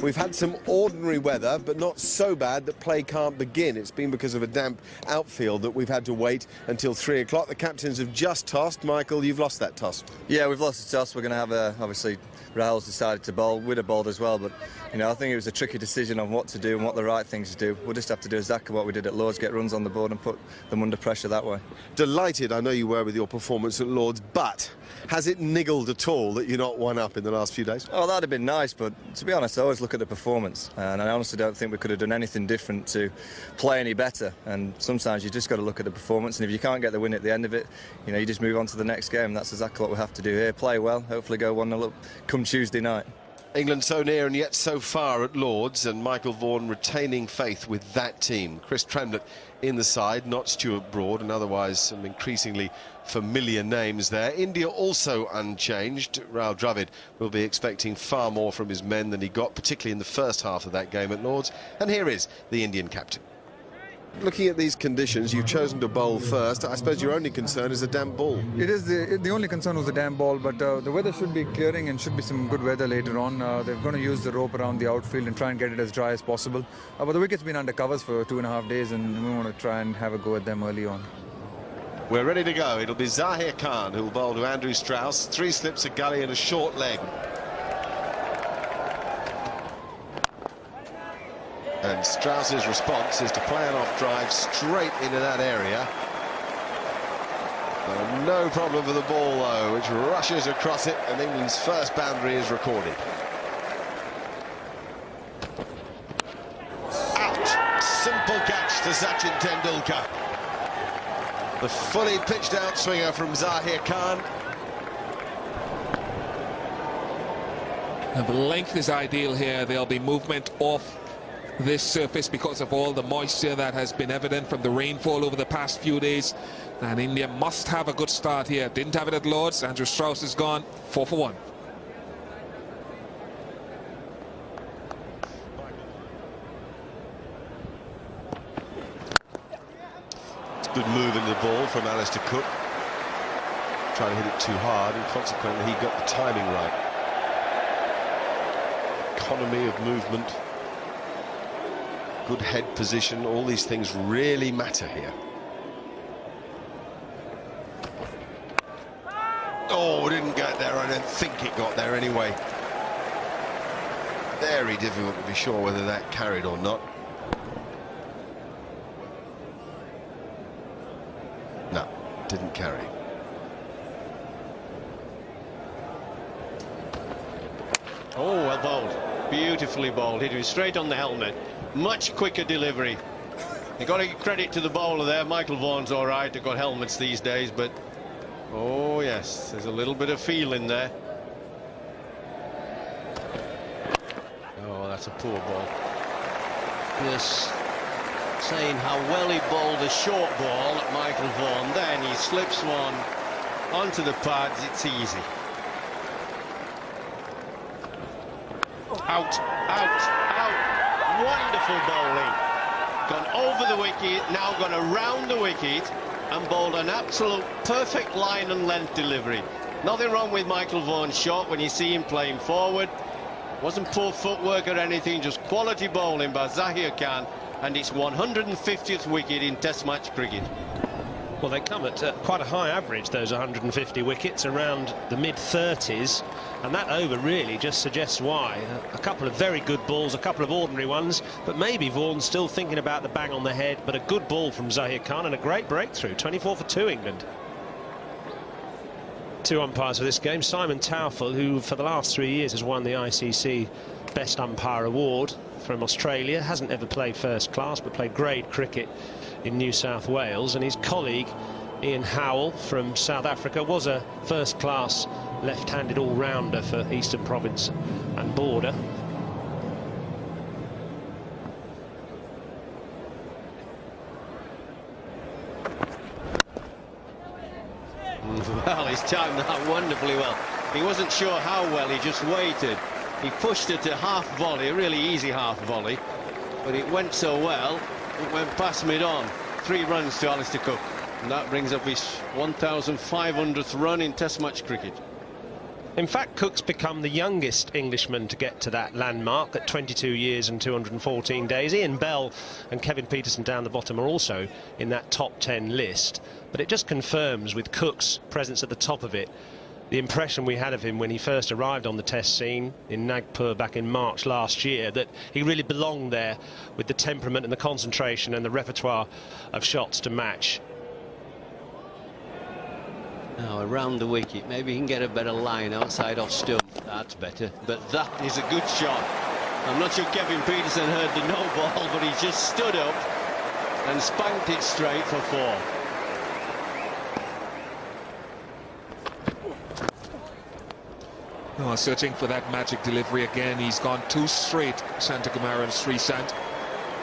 We've had some ordinary weather, but not so bad that play can't begin. It's been because of a damp outfield that we've had to wait until 3 o'clock. The captains have just tossed. Michael, you've lost that toss. Yeah, we've lost the toss. We're going to have obviously, Rahul's decided to bowl. We'd have bowled as well, but, you know, I think it was a tricky decision on what to do and what the right things to do. We'll just have to do exactly what we did at Lord's, get runs on the board and put them under pressure that way. Delighted, I know you were, with your performance at Lord's, but has it niggled at all that you're not one up in the last few days? Oh, that'd have been nice, but to be honest, I always look at the performance, and I honestly don't think we could have done anything different to play any better. And sometimes you just got to look at the performance, and if you can't get the win at the end of it, you know, you just move on to the next game. That's exactly what we have to do here. Play well, hopefully go 1-0 up come Tuesday night. England so near and yet so far at Lord's, and Michael Vaughan retaining faith with that team. Chris Tremlett in the side, not Stuart Broad, and otherwise some increasingly familiar names there. India also unchanged. Rahul Dravid will be expecting far more from his men than he got, particularly in the first half of that game at Lord's. And here is the Indian captain. Looking at these conditions, you've chosen to bowl first. I suppose your only concern is a damp ball. It is the only concern was the damp ball, but the weather should be clearing and should be some good weather later on. They're going to use the rope around the outfield and try and get it as dry as possible. But the wicket's been under covers for 2.5 days, and we want to try and have a go at them early on. We're ready to go. It'll be Zahir Khan who will bowl to Andrew Strauss. 3 slips, a gully and a short leg. And Strauss's response is to play an off drive straight into that area. No problem for the ball, though, which rushes across it, and England's first boundary is recorded. Out! Simple catch to Sachin Tendulkar. The fully pitched out swinger from Zahir Khan. And the length is ideal here. There'll be movement off this surface because of all the moisture that has been evident from the rainfall over the past few days, and India must have a good start here. Didn't have it at Lord's. Andrew Strauss is gone. 4 for 1. It's good move in the ball from Alistair Cook, trying to hit it too hard, and consequently he got the timing right. Economy of movement, good head position, all these things really matter here. Oh, didn't get there. I don't think it got there anyway. Very difficult to be sure whether that carried or not. No, didn't carry. Oh, well bowled. Beautifully bowled. Hit him straight on the helmet. Much quicker delivery. You've got to give credit to the bowler there. Michael Vaughan's all right. They've got helmets these days, but oh yes, there's a little bit of feel in there. Oh, that's a poor ball. Yes, saying how well he bowled a short ball at Michael Vaughan. Then he slips one onto the pads. It's easy. Out, out, out. Wonderful bowling. Gone over the wicket, now gone around the wicket and bowled an absolute perfect line and length delivery. Nothing wrong with Michael Vaughan's shot when you see him playing forward. Wasn't poor footwork or anything, just quality bowling by Zahir Khan, and it's 150th wicket in Test match cricket. Well, they come at quite a high average, those 150 wickets, around the mid-30s, and that over really just suggests why. A couple of very good balls, a couple of ordinary ones, but maybe Vaughan's still thinking about the bang on the head, but a good ball from Zahir Khan and a great breakthrough. 24 for 2 England. 2 umpires for this game. Simon Towfel, who for the last 3 years has won the ICC Best Umpire Award from Australia, hasn't ever played first class but played grade cricket in New South Wales, and his colleague Ian Howell from South Africa was a first-class left-handed all-rounder for Eastern Province and Border. Well, he's timed that wonderfully well. He wasn't sure how well, he just waited. He pushed it to half volley, a really easy half volley, but it went so well, it went past mid-on. 3 runs to Alistair Cook, and that brings up his 1,500th run in Test match cricket. In fact, Cook's become the youngest Englishman to get to that landmark at 22 years and 214 days. Ian Bell and Kevin Peterson down the bottom are also in that top 10 list. But it just confirms, with Cook's presence at the top of it, the impression we had of him when he first arrived on the test scene in Nagpur back in March last year, that he really belonged there with the temperament and the concentration and the repertoire of shots to match. Now around the wicket, maybe he can get a better line outside off stump. That's better, but that is a good shot. I'm not sure Kevin Peterson heard the no ball, but he just stood up and spanked it straight for 4. Oh, searching for that magic delivery again. He's gone 2 straight, Santakumar and Sreesanth.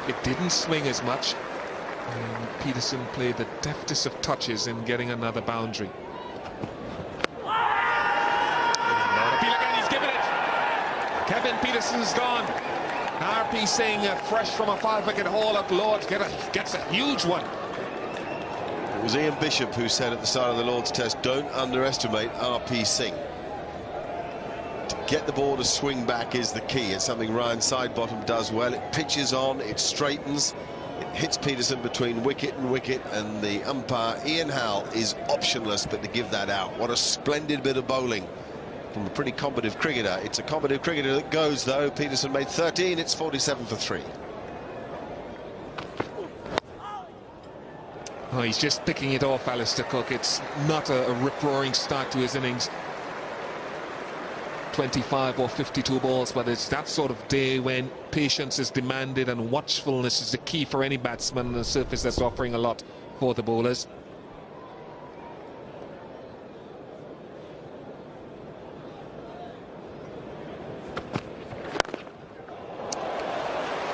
It didn't swing as much. And Peterson played the deftest of touches in getting another boundary. Kevin Peterson's gone. RP Singh, fresh from a 5-wicket haul at Lord's, gets a huge one. It was Ian Bishop who said at the start of the Lord's Test, don't underestimate RP Singh. To get the ball to swing back is the key. It's something Ryan Sidebottom does well. It pitches on, it straightens, it hits Peterson between wicket and wicket, and the umpire Ian Howell is optionless but to give that out. What a splendid bit of bowling from a pretty combative cricketer. It's a combative cricketer that goes, though. Peterson made 13, it's 47 for 3. Oh, he's just picking it off, Alistair Cook. It's not a rip-roaring start to his innings. 25 or 52 balls, but it's that sort of day when patience is demanded and watchfulness is the key for any batsman on a surface that's offering a lot for the bowlers.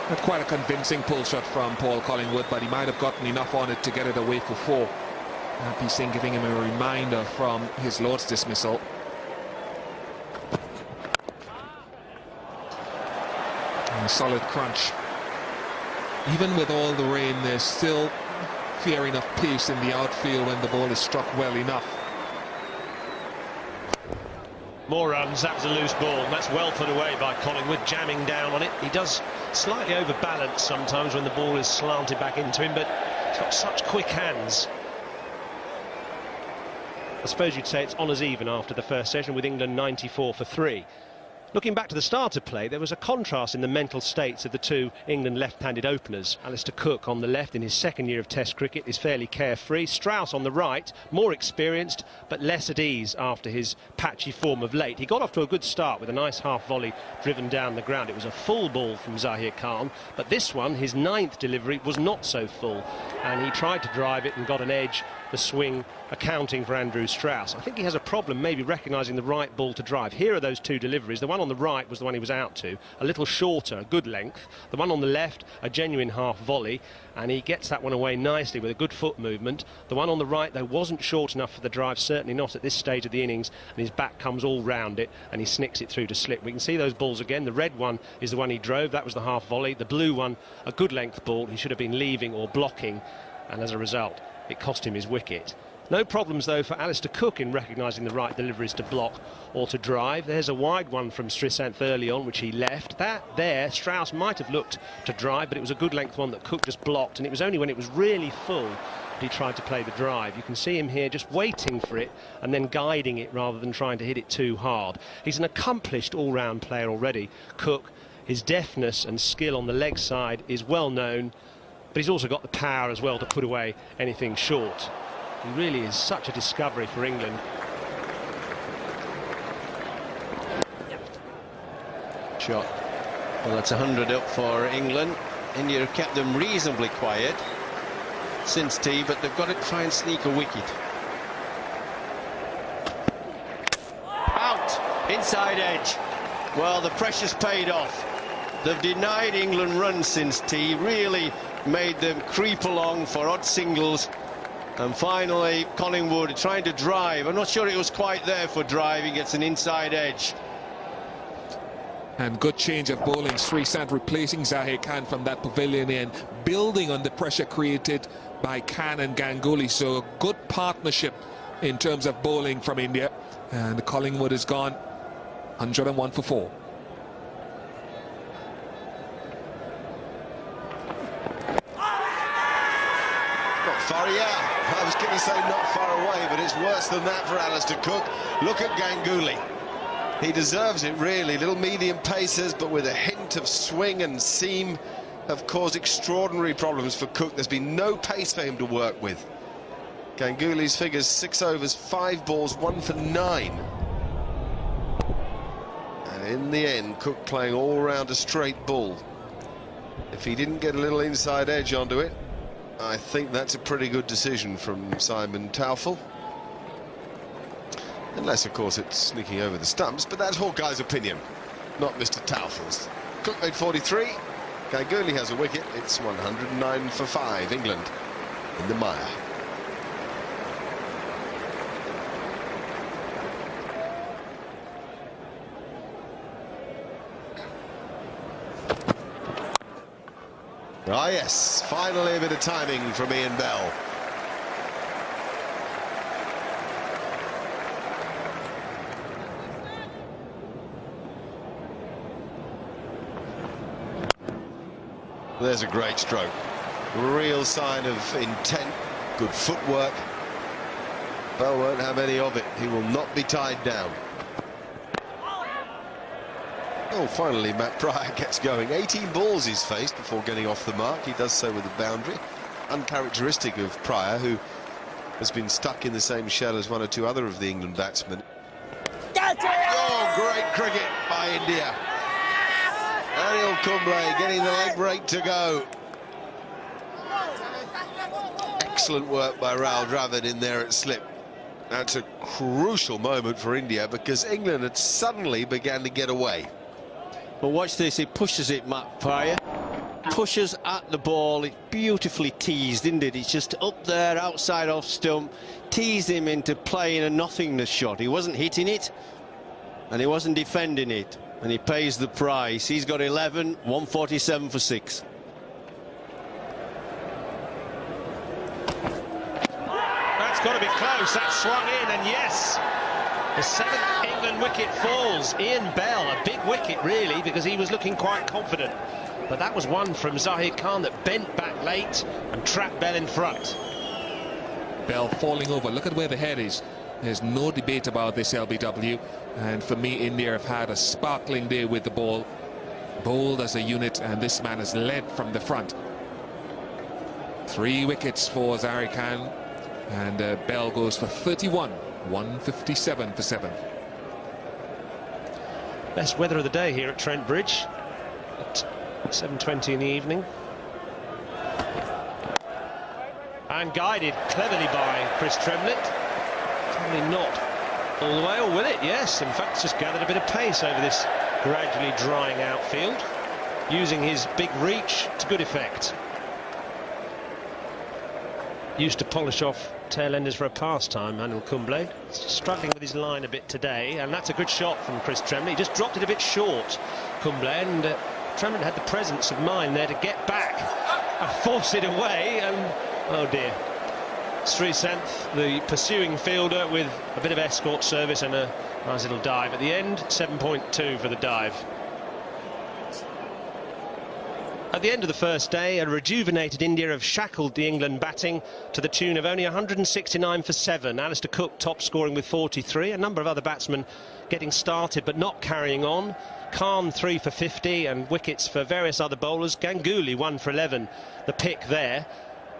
Not quite a convincing pull shot from Paul Collingwood, but he might have gotten enough on it to get it away for 4. RP Singh giving him a reminder from his Lord's dismissal. And a solid crunch. Even with all the rain, there's still fair enough pace in the outfield when the ball is struck well enough. More runs. That was a loose ball. That's well put away by Collingwood, jamming down on it. He does slightly overbalance sometimes when the ball is slanted back into him, but he's got such quick hands. I suppose you'd say it's honours even after the first session, with England 94 for 3. Looking back to the start of play, there was a contrast in the mental states of the two England left-handed openers. Alistair Cook on the left in his second year of Test cricket is fairly carefree. Strauss on the right, more experienced but less at ease after his patchy form of late. He got off to a good start with a nice half volley driven down the ground. It was a full ball from Zahir Khan, but this one, his 9th delivery, was not so full, and he tried to drive it and got an edge, the swing accounting for Andrew Strauss. I think he has a problem maybe recognising the right ball to drive. Here are those 2 deliveries. The one on the right was the one he was out to, a little shorter, a good length. The one on the left, a genuine half volley, and he gets that one away nicely with a good foot movement. The one on the right, though, wasn't short enough for the drive, certainly not at this stage of the innings, and his back comes all round it and he snicks it through to slip. We can see those balls again. The red one is the one he drove, that was the half volley. The blue one, a good length ball, he should have been leaving or blocking, and as a result it cost him his wicket. No problems, though, for Alistair Cook in recognising the right deliveries to block or to drive. There's a wide one from Sreesanth early on, which he left. That there, Strauss might have looked to drive, but it was a good length one that Cook just blocked, and it was only when it was really full that he tried to play the drive. You can see him here just waiting for it and then guiding it rather than trying to hit it too hard. He's an accomplished all-round player already, Cook. His deftness and skill on the leg side is well known, but he's also got the power as well to put away anything short. He really is such a discovery for England. Shot. Well, that's 100 up for England. India have kept them reasonably quiet since tea, but they've got to try and sneak a wicket. Out! Inside edge. Well, the pressure's paid off. They've denied England runs since tea, really made them creep along for odd singles. And finally, Collingwood trying to drive. I'm not sure it was quite there for drive. He gets an inside edge. And good change of bowling. Sreesanth replacing Zahir Khan from that pavilion and building on the pressure created by Khan and Ganguly. So a good partnership in terms of bowling from India. And Collingwood is gone 101 for 4. Not far, yeah. I was going to say not far away, but it's worse than that for Alistair Cook. Look at Ganguly. He deserves it, really. Little medium paces, but with a hint of swing and seam, have caused extraordinary problems for Cook. There's been no pace for him to work with. Ganguly's figures 6 overs, 5 balls, 1 for 9. And in the end, Cook playing all round a straight ball. If he didn't get a little inside edge onto it, I think that's a pretty good decision from Simon Taufel. Unless, of course, it's sneaking over the stumps, but that's Hawkeye's opinion, not Mr. Taufel's. Cook made 43. Ganguly has a wicket. It's 109 for 5. England in the mire. Ah, yes, finally a bit of timing from Ian Bell. There's a great stroke. Real sign of intent, good footwork. Bell won't have any of it. He will not be tied down. Oh, finally Matt Pryor gets going. 18 balls he's faced before getting off the mark. He does so with a boundary. Uncharacteristic of Pryor, who has been stuck in the same shell as 1 or 2 other of the England batsmen. Oh, great cricket by India. Anil Kumble getting the leg break to go. Excellent work by Rahul Dravid in there at slip. That's a crucial moment for India because England had suddenly began to get away. But watch this, he pushes it, Matt Pryor. Pushes at the ball, it's beautifully teased, isn't it? It's just up there, outside off stump, teased him into playing a nothingness shot. He wasn't hitting it, and he wasn't defending it, and he pays the price. He's got 11, 147 for 6. That's got to be close, that's swung in, and yes! The 7th England wicket falls. Ian Bell, a big wicket really, because he was looking quite confident. But that was one from Zahid Khan that bent back late and trapped Bell in front. Bell falling over. Look at where the head is. There's no debate about this, LBW. And for me, India have had a sparkling day with the ball. Bowled as a unit, and this man has led from the front. 3 wickets for Zahid Khan, and Bell goes for 31. 157 for 7. Best weather of the day here at Trent Bridge at 7:20 in the evening. And guided cleverly by Chris Tremlett. Probably not all the way, or will it? Yes, in fact, just gathered a bit of pace over this gradually drying outfield, using his big reach to good effect. Used to polish off tail-enders for a pastime, Anil Kumble. Struggling with his line a bit today, and that's a good shot from Chris Tremlett. He just dropped it a bit short, Kumble, and Tremlett had the presence of mind there to get back and force it away, and oh dear. Sreesanth, the pursuing fielder, with a bit of escort service and a nice little dive at the end. 7.2 for the dive. At the end of the first day, a rejuvenated India have shackled the England batting to the tune of only 169 for 7. Alistair Cook top scoring with 43. A number of other batsmen getting started but not carrying on. Khan 3 for 50, and wickets for various other bowlers. Ganguly 1 for 11, the pick there.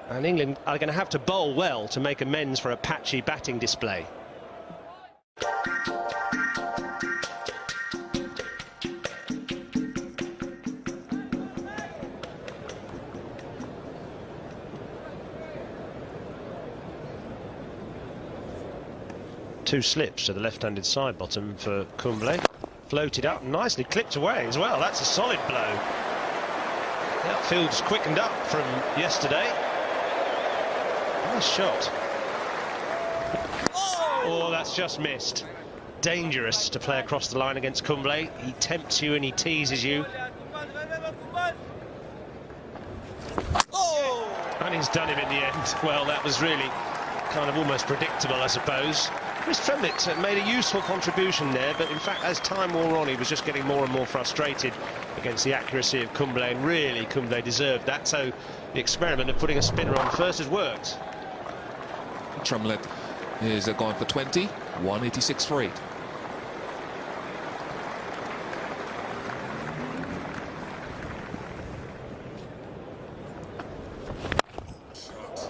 And England are going to have to bowl well to make amends for a patchy batting display. Two slips to the left-handed side bottom for Kumble. Floated up, nicely clipped away as well. That's a solid blow. The outfield's quickened up from yesterday. Nice shot. Oh, that's just missed. Dangerous to play across the line against Kumble. He tempts you and he teases you. And he's done him in the end. Well, that was really kind of almost predictable, I suppose. Chris Tremlett made a useful contribution there, but in fact, as time wore on, he was just getting more and more frustrated against the accuracy of Kumble, and really, Kumble deserved that. So the experiment of putting a spinner on first has worked. Tremlett is going for 20, 186 for 8.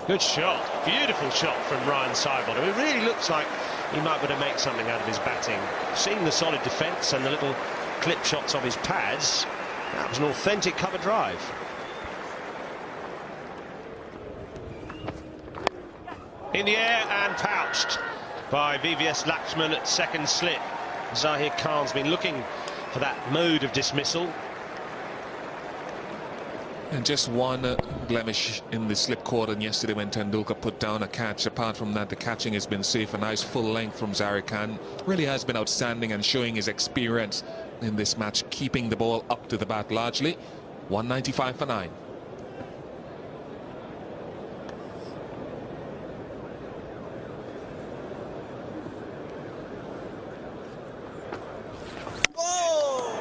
Good shot, beautiful shot from Ryan Sidebottom. It really looks like he might be able to make something out of his batting. Seeing the solid defence and the little clip shots of his pads, that was an authentic cover drive. In the air and pouched by VVS Lakshman at second slip. Zahir Khan's been looking for that mode of dismissal. And just one blemish in the slip cordon yesterday when Tendulkar put down a catch. Apart from that, the catching has been safe. A nice full length from Zahir Khan. Really has been outstanding and showing his experience in this match, keeping the ball up to the bat largely. 195 for 9.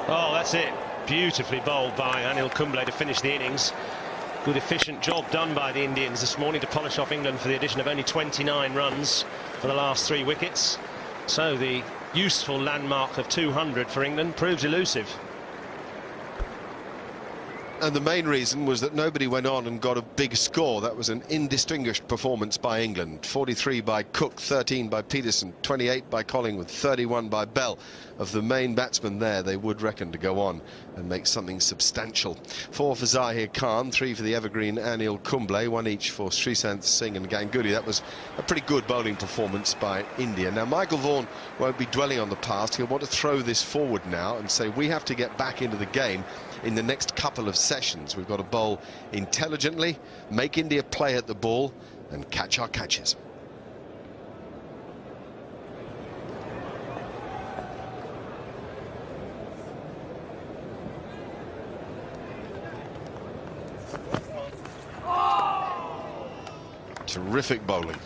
Oh, that's it. Beautifully bowled by Anil Kumble to finish the innings. Good efficient job done by the Indians this morning to polish off England for the addition of only 29 runs for the last 3 wickets. So the useful landmark of 200 for England proves elusive. And the main reason was that nobody went on and got a big score. That was an indistinguished performance by England. 43 by Cook, 13 by Peterson, 28 by Collingwood, 31 by Bell. Of the main batsmen there, they would reckon to go on and make something substantial. 4 for Zahir Khan, 3 for the evergreen Anil Kumble, 1 each for Sreesanth Singh and Ganguly. That was a pretty good bowling performance by India. Now, Michael Vaughan won't be dwelling on the past. He'll want to throw this forward now and say we have to get back into the game in the next couple of sessions. We've got to bowl intelligently, make India play at the ball and catch our catches. Terrific bowling.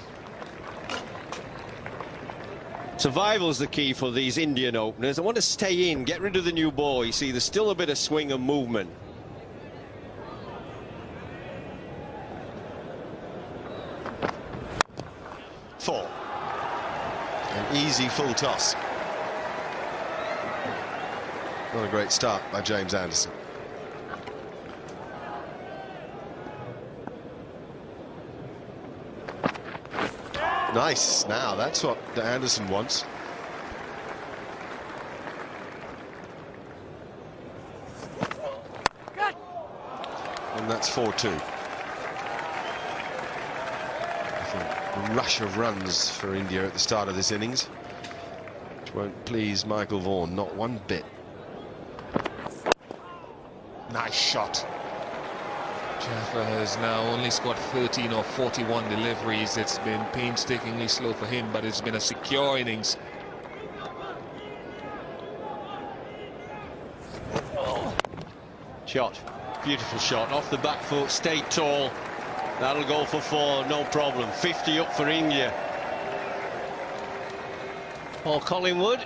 Survival's the key for these Indian openers. They want to stay in, get rid of the new ball. You see, there's still a bit of swing and movement. Four. An easy full toss. Not a great start by James Anderson. Nice. Now that's what Anderson wants. And that's 4-2. I think a rush of runs for India at the start of this innings, which won't please Michael Vaughan, not one bit. Nice shot. Jaffa has now only scored 13 or 41 deliveries. It's been painstakingly slow for him, but it's been a secure innings. Shot. Beautiful shot. Off the back foot, stayed tall. That'll go for 4, no problem. 50 up for India. Paul Collingwood.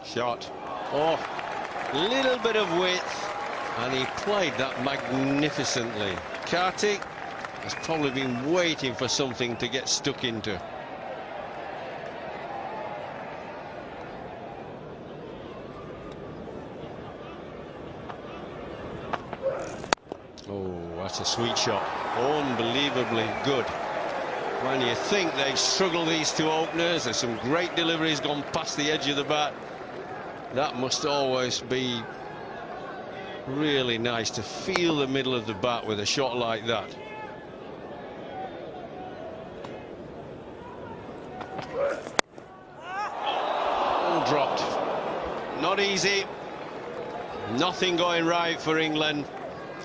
Shot. Oh, little bit of width. And he played that magnificently. Kartik has probably been waiting for something to get stuck into. Oh, that's a sweet shot. Unbelievably good. When you think they struggle, these two openers, there's some great deliveries gone past the edge of the bat. That must always be really nice to feel the middle of the bat with a shot like that. Oh, dropped. Not easy. Nothing going right for England.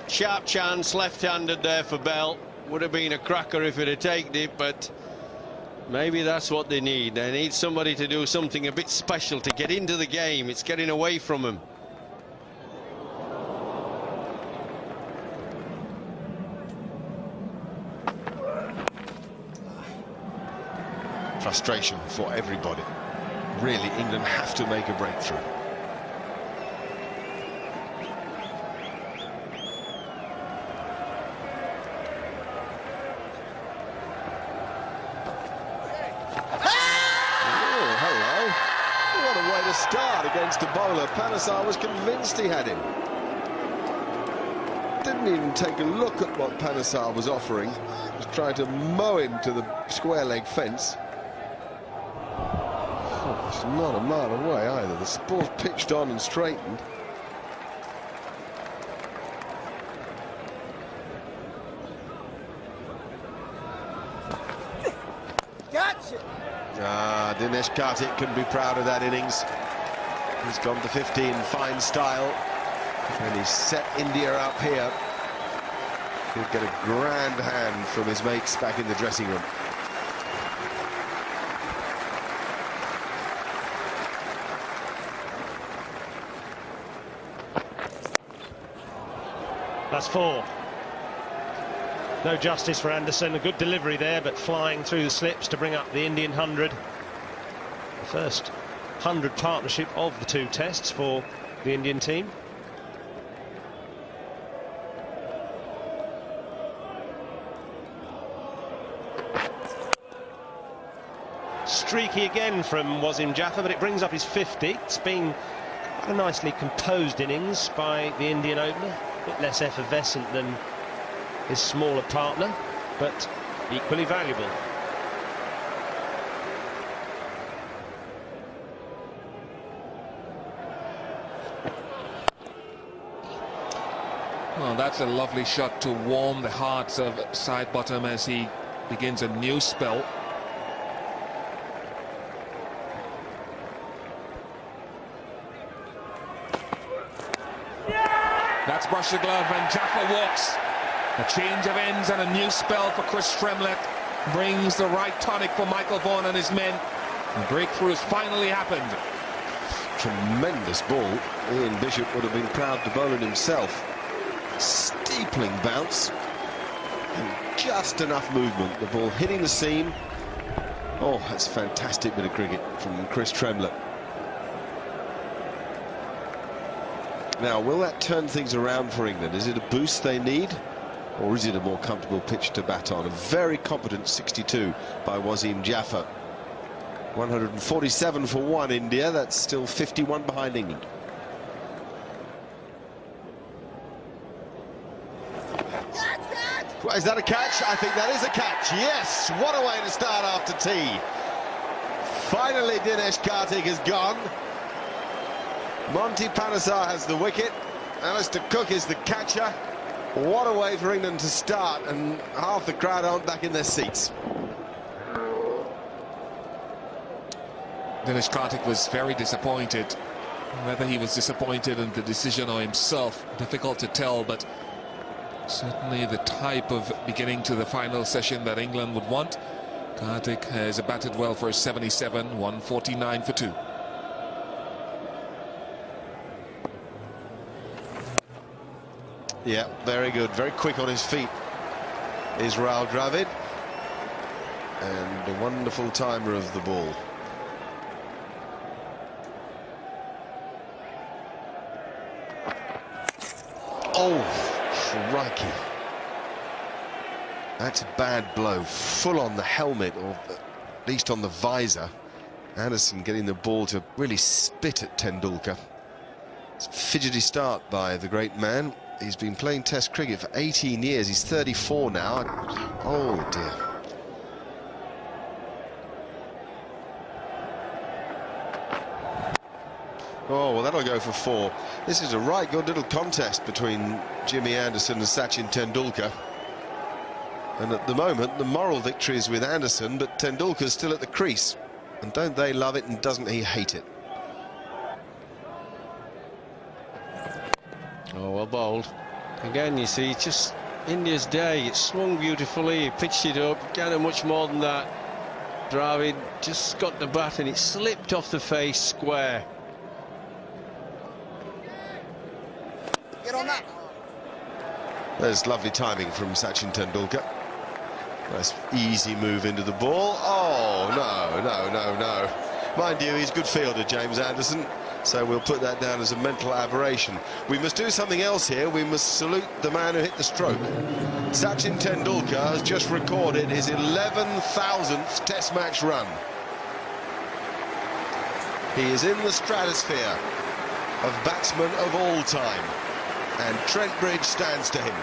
Sharp chance, left-handed there for Bell. Would have been a cracker if it had taken it, but maybe that's what they need. They need somebody to do something a bit special to get into the game. It's getting away from them. frustration for everybody. Really, England have to make a breakthrough. Oh, hello. What a way to start against a bowler. Panesar was convinced he had him. Didn't even take a look at what Panesar was offering. Was trying to mow him to the square leg fence. Oh, it's not a mile away either. The ball's pitched on and straightened. Gotcha. Dinesh Karthik can be proud of that innings. He's gone to 15, fine style. And he's set India up here. He'll get a grand hand from his mates back in the dressing room. That's 4. No justice for Anderson. A good delivery there, but flying through the slips to bring up the Indian 100. The first 100 partnership of the 2 tests for the Indian team. Streaky again from Wasim Jaffer, but it brings up his 50. It's been quite a nicely composed innings by the Indian opener. A bit less effervescent than his smaller partner, but equally valuable. Well, that's a lovely shot to warm the hearts of Sidebottom as he begins a new spell. That's brush the glove and Jaffa walks. A change of ends and a new spell for Chris Tremlett brings the right tonic for Michael Vaughan and his men. The breakthrough has finally happened. Tremendous ball. Ian Bishop would have been proud to bowl it himself. Steepling bounce and just enough movement. The ball hitting the seam. Oh, that's a fantastic bit of cricket from Chris Tremlett. Now, will that turn things around for England? Is it a boost they need, or is it a more comfortable pitch to bat on? A very competent 62 by Wasim Jaffer. 147 for 1 India. That's still 51 behind England. Is that a catch? I think that is a catch. Yes, what a way to start after tea. Finally, Dinesh Karthik has gone. Monty Panesar has the wicket. Alistair Cook is the catcher. What a way for England to start, and half the crowd aren't back in their seats. Dinesh Karthik was very disappointed. Whether he was disappointed in the decision or himself, difficult to tell, but certainly the type of beginning to the final session that England would want. Karthik has batted well for 77, 149 for 2. Yeah, very good, very quick on his feet is Rahul Dravid, and a wonderful timer of the ball. Oh, crikey. That's a bad blow, full on the helmet, or at least on the visor. Anderson getting the ball to really spit at Tendulkar. It's a fidgety start by the great man. He's been playing Test cricket for 18 years. He's 34 now. Oh, dear. Oh, well, that'll go for 4. This is a right good little contest between Jimmy Anderson and Sachin Tendulkar. And at the moment, the moral victory is with Anderson, but Tendulkar's still at the crease. And don't they love it, and doesn't he hate it? Oh, well bowled. Again, you see, just India's day. It swung beautifully, he pitched it up, can't do much more than that. Dravid just got the bat and it slipped off the face square. Get on that. There's lovely timing from Sachin Tendulkar. Nice easy move into the ball. Oh, no. Mind you, he's a good fielder, James Anderson, so we'll put that down as a mental aberration. We must do something else here. We must salute the man who hit the stroke. Sachin Tendulkar has just recorded his 11,000th Test match run. He is in the stratosphere of batsmen of all time, and Trent Bridge stands to him.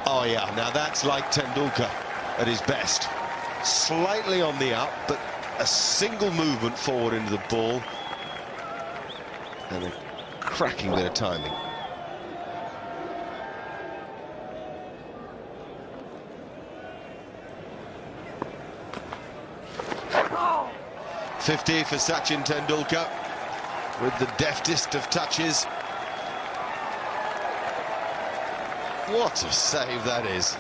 Oh yeah, now that's like Tendulkar at his best. Slightly on the up, but a single movement forward into the ball, and a cracking bit of timing. Oh. 50 for Sachin Tendulkar, with the deftest of touches. What a save that is.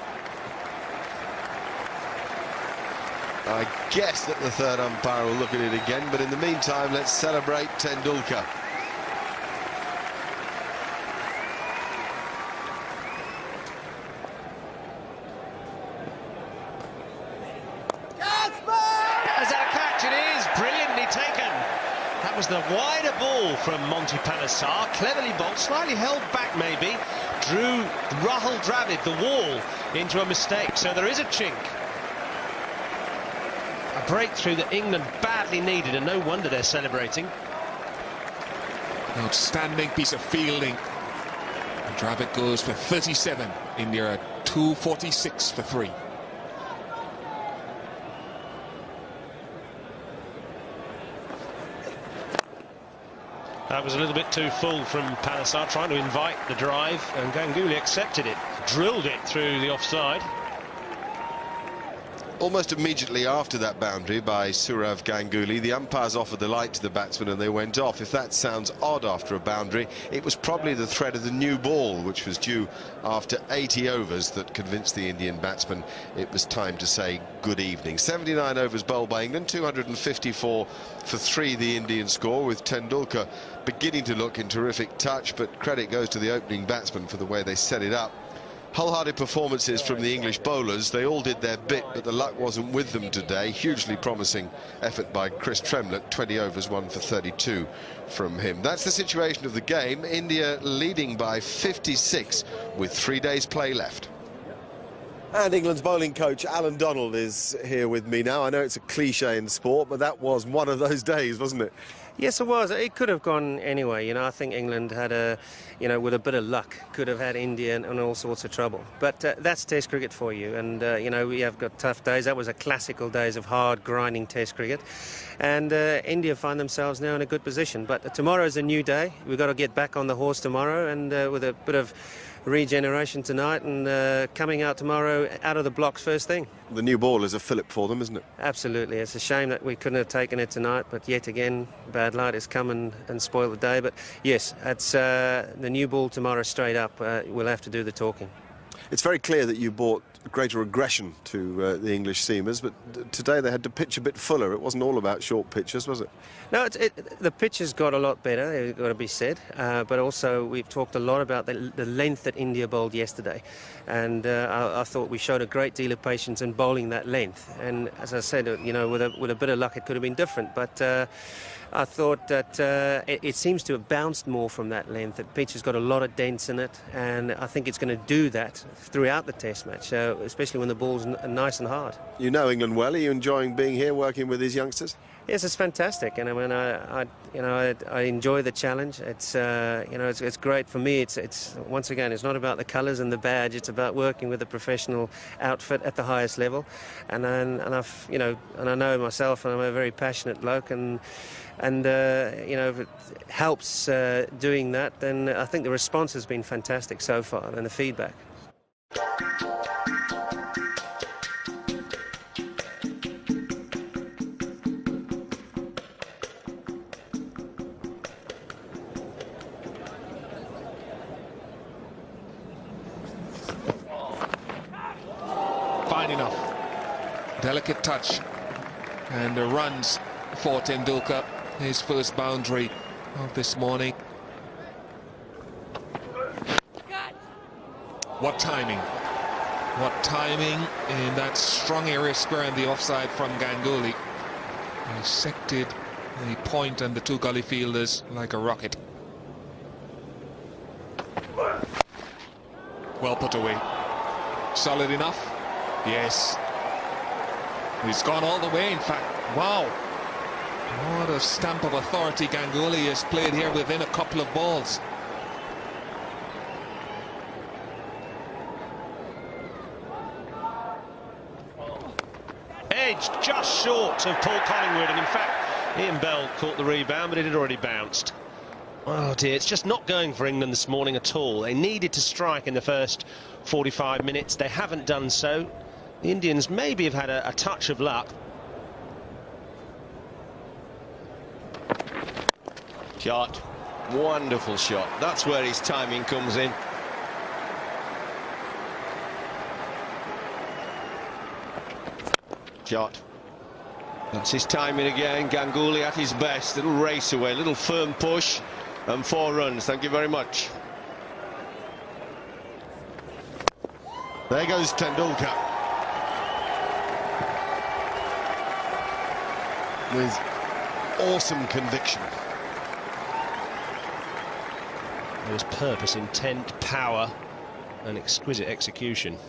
I guess that the third umpire will look at it again, but in the meantime, let's celebrate Tendulkar. Is that a catch? It is. Brilliantly taken. That was the wider ball from Monty Panesar. Cleverly bowled, slightly held back maybe. Drew Rahul Dravid, the wall, into a mistake. So there is a chink. A breakthrough that England badly needed, and no wonder they're celebrating. Outstanding piece of fielding. And Dravid goes for 37. India at 246 for 3. That was a little bit too full from Panesar, trying to invite the drive, and Ganguly accepted it, drilled it through the offside. Almost immediately after that boundary by Sourav Ganguly, the umpires offered the light to the batsman and they went off. If that sounds odd after a boundary, it was probably the threat of the new ball, which was due after 80 overs, that convinced the Indian batsman it was time to say good evening. 79 overs bowled by England, 254 for 3 the Indian score, with Tendulkar beginning to look in terrific touch, but credit goes to the opening batsman for the way they set it up. Wholehearted performances from the English bowlers. They all did their bit, but the luck wasn't with them today. Hugely promising effort by Chris Tremlett, 20 overs, 1 for 32 from him. That's the situation of the game. India leading by 56 with 3 days play left. And England's bowling coach Alan Donald is here with me now. I know it's a cliche in sport, but that was one of those days, wasn't it? Yes, it was. It could have gone anyway. You know, I think England had with a bit of luck, could have had India in all sorts of trouble. But that's Test cricket for you. And, we have got tough days. That was a classical days of hard, grinding Test cricket. And India find themselves now in a good position. But tomorrow's a new day. We've got to get back on the horse tomorrow, and with a bit of regeneration tonight, and coming out tomorrow out of the blocks first thing. The new ball is a fillip for them, isn't it? Absolutely. It's a shame that we couldn't have taken it tonight, but yet again bad light has come and spoiled the day. But yes, it's the new ball tomorrow straight up. We'll have to do the talking. It's very clear that you brought greater aggression to the English seamers, but today they had to pitch a bit fuller. It wasn't all about short pitches, was it? No, the pitches got a lot better, it's got to be said, but also we've talked a lot about the length that India bowled yesterday, and I thought we showed a great deal of patience in bowling that length, and as I said, with a bit of luck it could have been different, but I thought that it seems to have bounced more from that length. The pitch has got a lot of dents in it, and I think it's going to do that throughout the Test match, especially when the ball's nice and hard. You know England well. Are you enjoying being here, working with these youngsters? Yes, it's fantastic, and I mean, I enjoy the challenge. It's it's great for me. It's once again, it's not about the colours and the badge. It's about working with a professional outfit at the highest level, and I know myself, and I'm a very passionate bloke, and if it helps doing that, then I think the response has been fantastic so far, and the feedback. Fine enough. Delicate touch, and the runs for Tendulkar. His first boundary of this morning. What timing. What timing in that strong area square in the offside from Ganguly. Dissected the point and the two gully fielders like a rocket. Well put away. Solid enough? Yes. He's gone all the way, in fact. Wow. What a stamp of authority Ganguly has played here within a couple of balls. Edged just short of Paul Collingwood, and in fact Ian Bell caught the rebound, but it had already bounced. Oh dear, it's just not going for England this morning at all. They needed to strike in the first 45 minutes. They haven't done so. The Indians maybe have had a touch of luck. Shot. Wonderful shot. That's where his timing comes in. Shot. That's his timing again. Ganguly at his best. Little race away, little firm push, and 4 runs. Thank you very much. There goes Tendulkar. With awesome conviction. There was purpose, intent, power, and exquisite execution.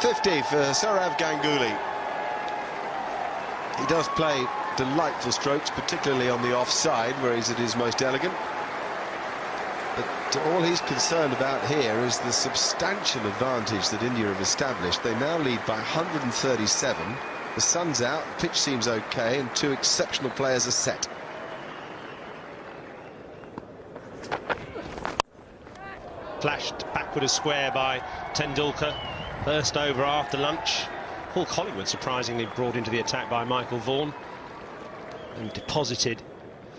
.50 for Sourav Ganguly. He does play delightful strokes, particularly on the offside, where he's at his most elegant. But all he's concerned about here is the substantial advantage that India have established. They now lead by 137. The sun's out, the pitch seems okay, and 2 exceptional players are set. Flashed backward a square by Tendulkar. First over after lunch. Paul Collingwood surprisingly brought into the attack by Michael Vaughan and deposited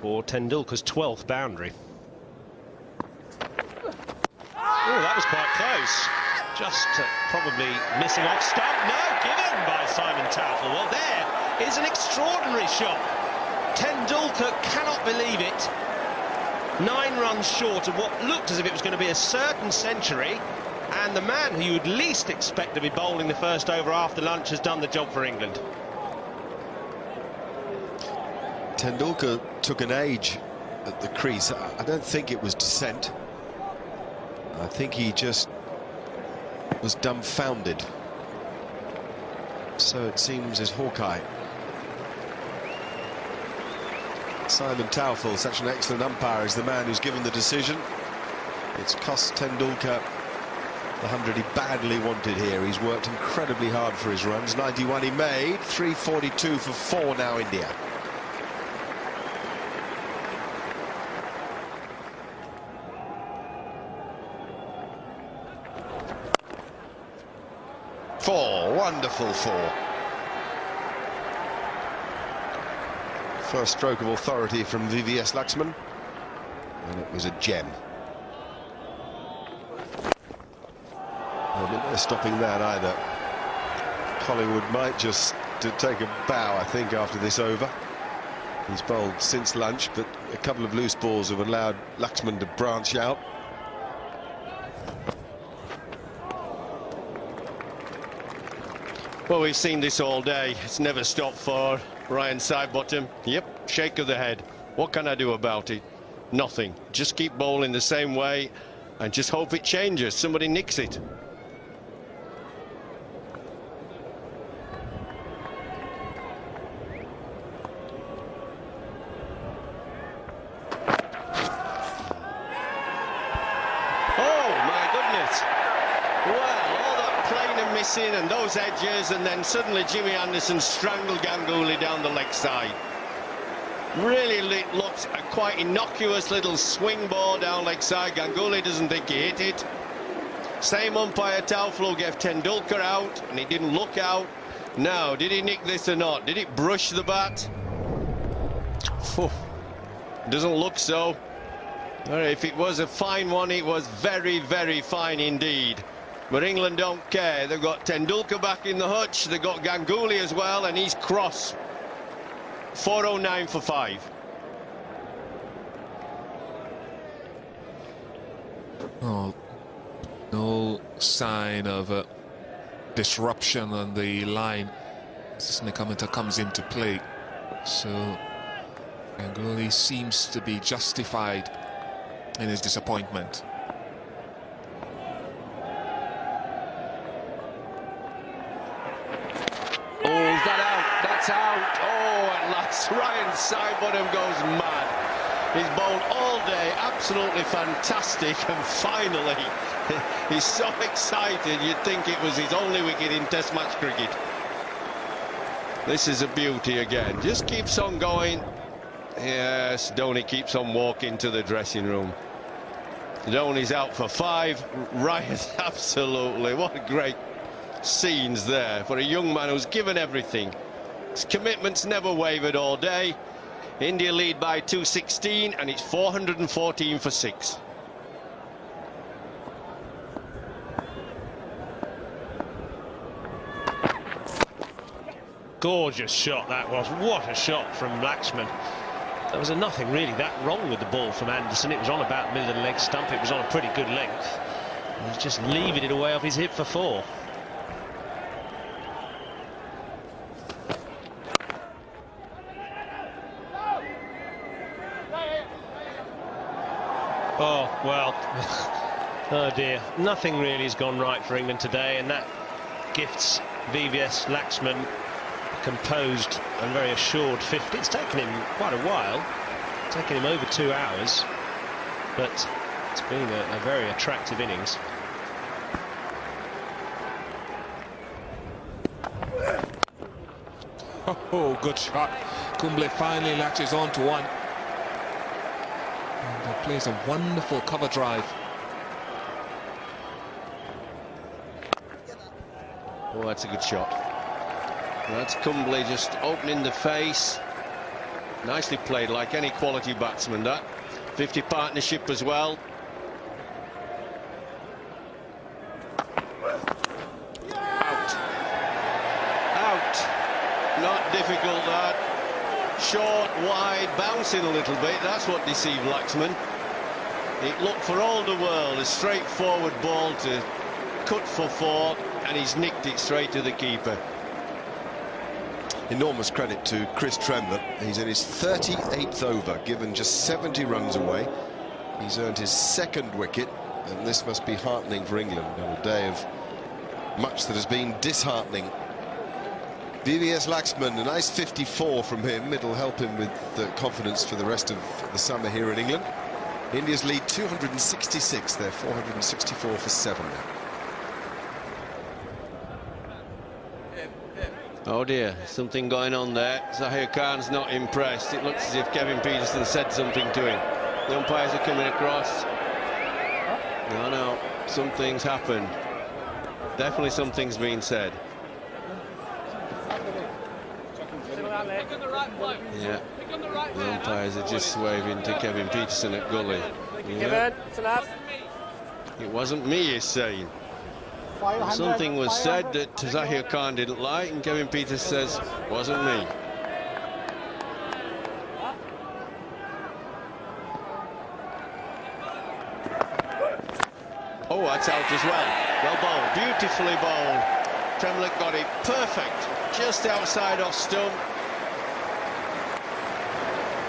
for Tendulkar's 12th boundary. Oh, that was quite close. Just probably missing off stump. No, given by Simon Taufel. Well, there is an extraordinary shot. Tendulkar cannot believe it. 9 runs short of what looked as if it was going to be a certain century. And the man who you'd least expect to be bowling the first over after lunch has done the job for England. Tendulkar took an age at the crease. I don't think it was dissent. I think he just was dumbfounded. So it seems as Hawkeye. Simon Taufel, such an excellent umpire, is the man who's given the decision. It's cost Tendulkar the 100 he badly wanted here. He's worked incredibly hard for his runs. 91 he made, 342 for 4 now India. Wonderful 4. First stroke of authority from VVS Laxman, and it was a gem. No stopping that either. Collingwood might just take a bow, I think, after this over. He's bowled since lunch, but a couple of loose balls have allowed Laxman to branch out. Well, we've seen this all day. It's never stopped for Ryan Sidebottom. Yep, shake of the head. What can I do about it? Nothing. Just keep bowling the same way and just hope it changes. Somebody nicks it. And those edges, and then suddenly Jimmy Anderson strangled Ganguly down the leg side. Really looked a quite innocuous little swing ball down leg side. Ganguly doesn't think he hit it. Same umpire Taufel gave Tendulkar out, and he didn't look out. Now, did he nick this or not? Did it brush the bat? Doesn't look so. If it was a fine one, it was very, very fine indeed. But England don't care. They've got Tendulkar back in the hutch. They've got Ganguly as well, and he's cross. 409 for 5. Oh, no sign of disruption on the line as this commentator comes into play. So Ganguly seems to be justified in his disappointment. Oh, is that out? That's out. Oh, at last Ryan Sidebottom goes mad. He's bowled all day, absolutely fantastic, and finally he's so excited you'd think it was his only wicket in Test match cricket. This is a beauty again. Just keeps on going. Yes, Dhoni keeps on walking to the dressing room. Dhoni's out for 5. Ryan's absolutely, what great scenes there for a young man who's given everything. His commitment's never wavered all day. India lead by 216, and it's 414 for 6. Gorgeous shot that was. What a shot from Laxman. There was nothing really that wrong with the ball from Anderson. It was on about middle of the leg stump. It was on a pretty good length. He's just leaving it away off his hip for 4. Oh, well, oh dear. Nothing really has gone right for England today, and that gifts VVS Laxman a composed and very assured 50. It's taken him quite a while, taken him over 2 hours, but it's been a very attractive innings. Oh, good shot. Kumble finally latches on to one. And he plays a wonderful cover drive. Oh, that's a good shot. That's Kumble just opening the face. Nicely played, like any quality batsman, that. 50 partnership as well. Out. Out. Not difficult, that. Short, wide, bouncing a little bit. That's what deceived Laxman. It looked for all the world a straightforward ball to cut for 4, and he's nicked it straight to the keeper. Enormous credit to Chris Tremlett. He's in his 38th over, given just 70 runs away. He's earned his 2nd wicket, and this must be heartening for England on a day of much that has been disheartening. VVS Laxman, a nice 54 from him. It'll help him with confidence for the rest of the summer here in England. India's lead 266. They're 464 for 7 now. Oh dear, something going on there. Zahir Khan's not impressed. It looks as if Kevin Peterson said something to him. The umpires are coming across. No, something's happened. Definitely something's been said. Yeah, the umpires are just waving to Kevin Peterson at Gully. Yeah. It wasn't me, he's saying. Something was said that Zahir Khan didn't like, and Kevin Peters says, wasn't me. Oh, that's out as well. Well bowled, beautifully bowled. Tremlett got it perfect, just outside off stump.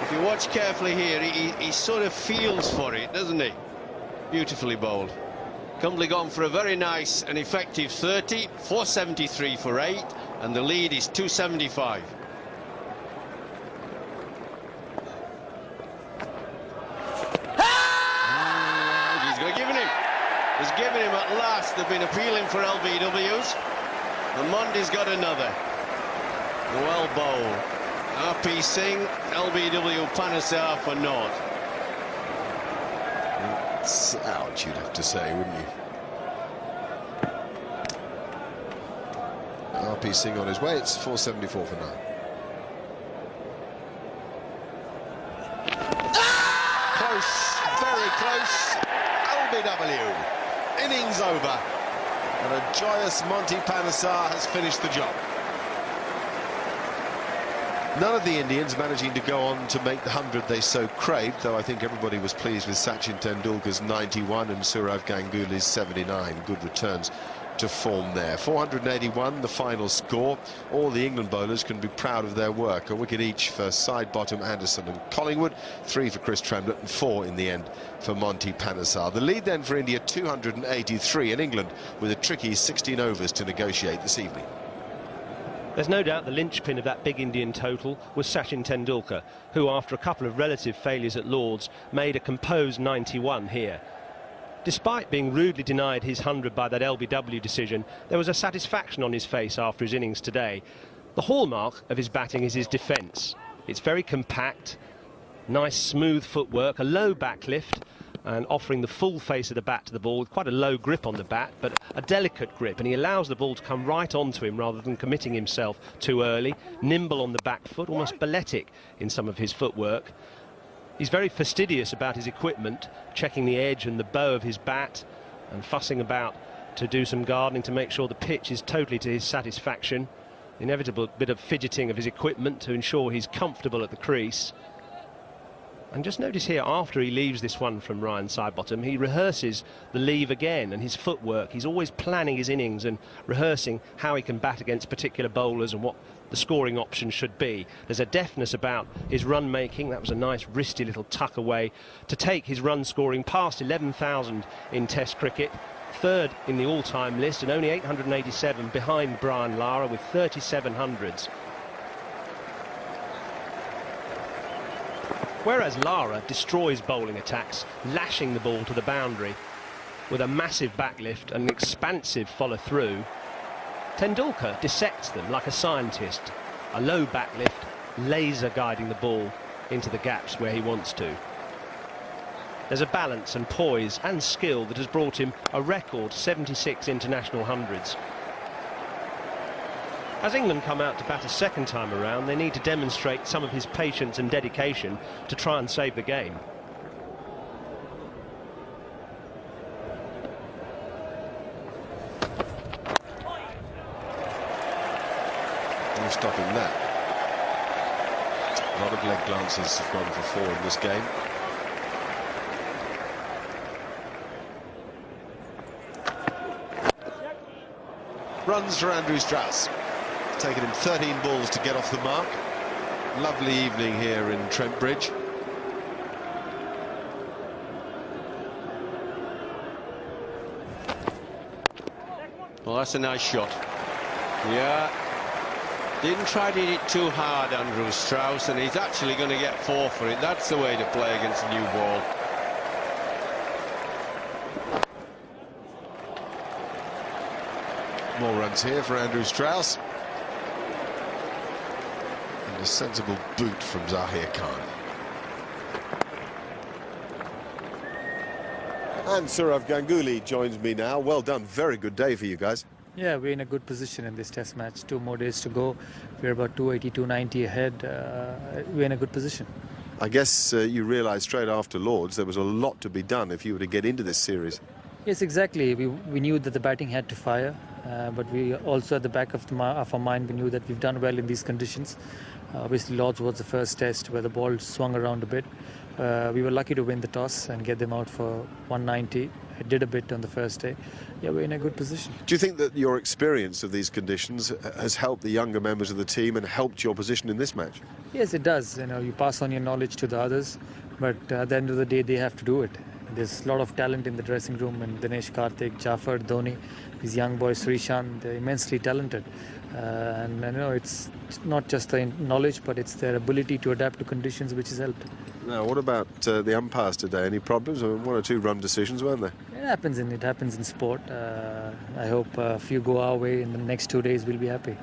If you watch carefully here, he sort of feels for it, doesn't he? Beautifully bowled. Kumble gone for a very nice and effective 30, 473 for 8, and the lead is 275. He's going to give him. He's given him at last. They've been appealing for LBWs. And Mondi's got another. Well bowled. RP Singh, LBW Panasar for naught. It's out, you'd have to say, wouldn't you? RP Singh on his way. It's 474 for 9. Close, very close. LBW. Innings over. And a joyous Monty Panesar has finished the job. None of the Indians managing to go on to make the 100 they so craved, though I think everybody was pleased with Sachin Tendulkar's 91 and Sourav Ganguly's 79. Good returns to form there. 481, the final score. All the England bowlers can be proud of their work. A wicket each for Sidebottom, Anderson and Collingwood. 3 for Chris Tremlett and 4 in the end for Monty Panesar. The lead then for India, 283, and England with a tricky 16 overs to negotiate this evening. There's no doubt the linchpin of that big Indian total was Sachin Tendulkar, who after a couple of relative failures at Lord's made a composed 91 here. Despite being rudely denied his 100 by that LBW decision, there was a satisfaction on his face after his innings today. The hallmark of his batting is his defence. It's very compact, nice smooth footwork, a low back lift, and offering the full face of the bat to the ball with quite a low grip on the bat, but a delicate grip, and he allows the ball to come right onto him rather than committing himself too early. Nimble on the back foot, almost balletic in some of his footwork. He's very fastidious about his equipment, checking the edge and the bow of his bat and fussing about to do some gardening to make sure the pitch is totally to his satisfaction. Inevitable bit of fidgeting of his equipment to ensure he's comfortable at the crease. And just notice here, after he leaves this one from Ryan Sidebottom, he rehearses the leave again and his footwork. He's always planning his innings and rehearsing how he can bat against particular bowlers and what the scoring option should be. There's a deftness about his run making. That was a nice wristy little tuck away to take his run scoring past 11,000 in Test cricket. Third in the all-time list and only 887 behind Brian Lara with 3700s. Whereas Lara destroys bowling attacks, lashing the ball to the boundary with a massive backlift and an expansive follow-through, Tendulkar dissects them like a scientist. A low backlift, laser guiding the ball into the gaps where he wants to. There's a balance and poise and skill that has brought him a record 76 international hundreds. As England come out to bat a second time around, they need to demonstrate some of his patience and dedication to try and save the game. No stopping that. A lot of leg glances have gone for 4 in this game. Runs for Andrew Strauss. Taken him 13 balls to get off the mark. Lovely evening here in Trent Bridge. Well, that's a nice shot. Yeah. Didn't try to hit it too hard, Andrew Strauss, and he's actually going to get 4 for it. That's the way to play against a new ball. More runs here for Andrew Strauss. And a sensible boot from Zahir Khan. And Sourav Ganguly joins me now. Well done. Very good day for you guys. Yeah, we're in a good position in this test match. 2 more days to go. We're about 280, 290 ahead. We're in a good position. I guess you realised straight after Lord's there was a lot to be done if you were to get into this series. Yes, exactly. We knew that the batting had to fire, but we also at the back of our mind we knew that we've done well in these conditions. Obviously Lord's was the first test where the ball swung around a bit. We were lucky to win the toss and get them out for 190. It did a bit on the first day. Yeah, we're in a good position. Do you think that your experience of these conditions has helped the younger members of the team and helped your position in this match? Yes, it does. You know, you pass on your knowledge to the others, but at the end of the day they have to do it. There's a lot of talent in the dressing room, and Dinesh Karthik, Jafar, Dhoni, these young boys, Srishant, they're immensely talented. And you know, it's not just the knowledge, but it's their ability to adapt to conditions which has helped. Now, what about the umpires today? Any problems? I mean, 1 or 2 run decisions, weren't there? It happens in sport. I hope a few go our way in the next 2 days. We'll be happy.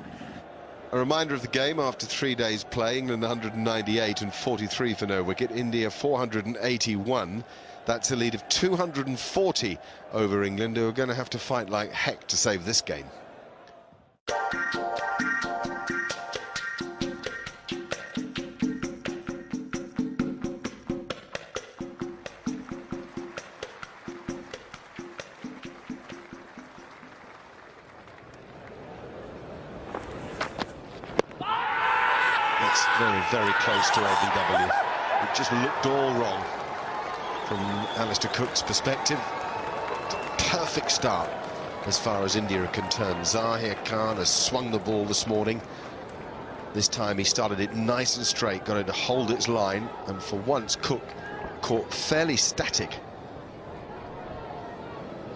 A reminder of the game after 3 days play. England 198 and 43 for no wicket. India 481. That's a lead of 240 over England, who are going to have to fight like heck to save this game. That's very, very close to LBW. It just looked all wrong from Alistair Cook's perspective. Perfect start as far as India are concerned. Zahir Khan has swung the ball this morning. This time he started it nice and straight, got it to hold its line, and for once Cook caught fairly static.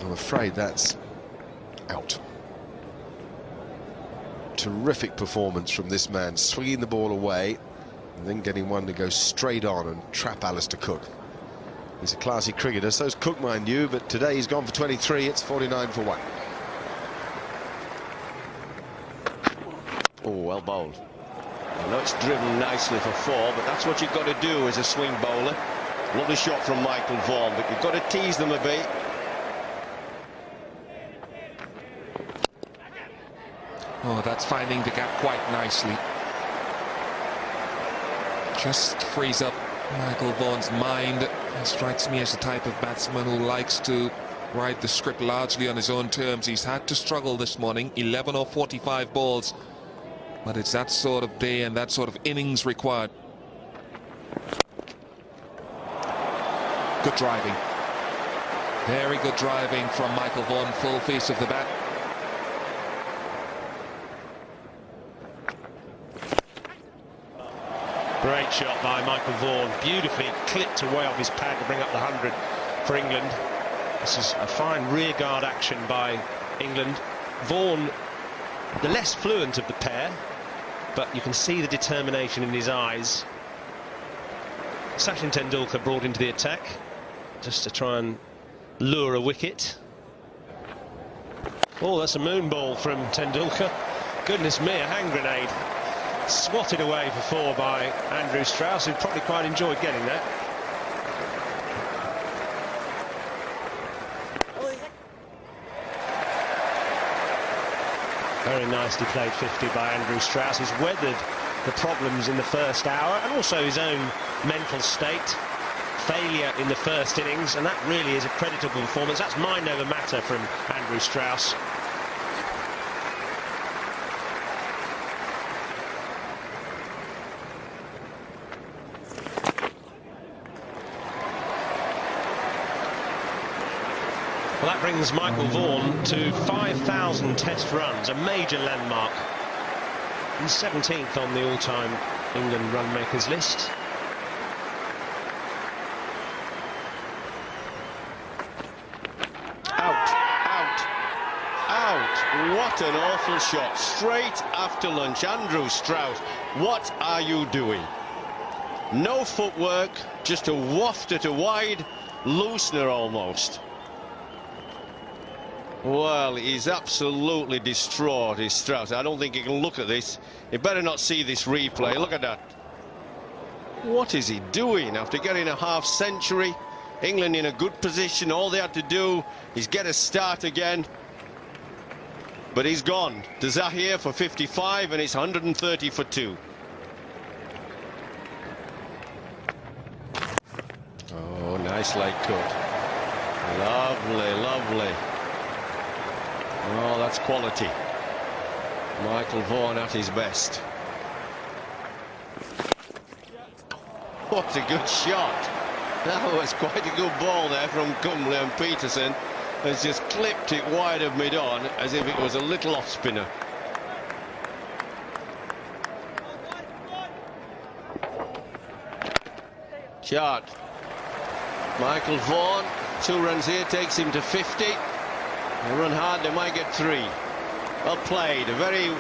I'm afraid that's out. Terrific performance from this man, swinging the ball away and then getting one to go straight on and trap Alistair Cook. He's a classy cricketer, so's Cook, mind you, but today he's gone for 23, it's 49 for 1. Oh, well bowled. I know it's driven nicely for 4, but that's what you've got to do as a swing bowler. Lovely shot from Michael Vaughan, but you've got to tease them a bit. Oh, that's finding the gap quite nicely. Just frees up Michael Vaughan's mind. He strikes me as the type of batsman who likes to write the script largely on his own terms. He's had to struggle this morning, 11 or 45 balls. But it's that sort of day and that sort of innings required. Good driving. Very good driving from Michael Vaughan, full face of the bat. Great shot by Michael Vaughan, beautifully clipped away off his pad to bring up the 100 for England. This is a fine rearguard action by England. Vaughan, the less fluent of the pair, but you can see the determination in his eyes. Sachin Tendulkar brought into the attack just to try and lure a wicket. Oh, that's a moon ball from Tendulkar. Goodness me, a hand grenade. Swatted away for 4 by Andrew Strauss, who probably quite enjoyed getting that. Very nicely played 50 by Andrew Strauss. He's weathered the problems in the first hour and also his own mental state. Failure in the first innings, and that really is a creditable performance. That's mind over matter from Andrew Strauss. Well, that brings Michael Vaughan to 5,000 test runs, a major landmark. He's 17th on the all-time England run makers list. Out, out, out. What an awful shot. Straight after lunch. Andrew Strauss, what are you doing? No footwork, just a waft at a wide loosener almost. Well, he's absolutely distraught, is Strauss. I don't think he can look at this. He better not see this replay. Look at that. What is he doing after getting a half-century? England in a good position. All they had to do is get a start again. But he's gone. To Zahir for 55, and it's 130 for 2. Oh, nice leg cut. Lovely, lovely. Oh, that's quality. Michael Vaughan at his best. What a good shot. That was quite a good ball there from Cumley, and Peterson has just clipped it wide of mid-on as if it was a little off-spinner. Shot. Michael Vaughan, 2 runs here, takes him to 50. They run hard, they might get 3. Well played, a very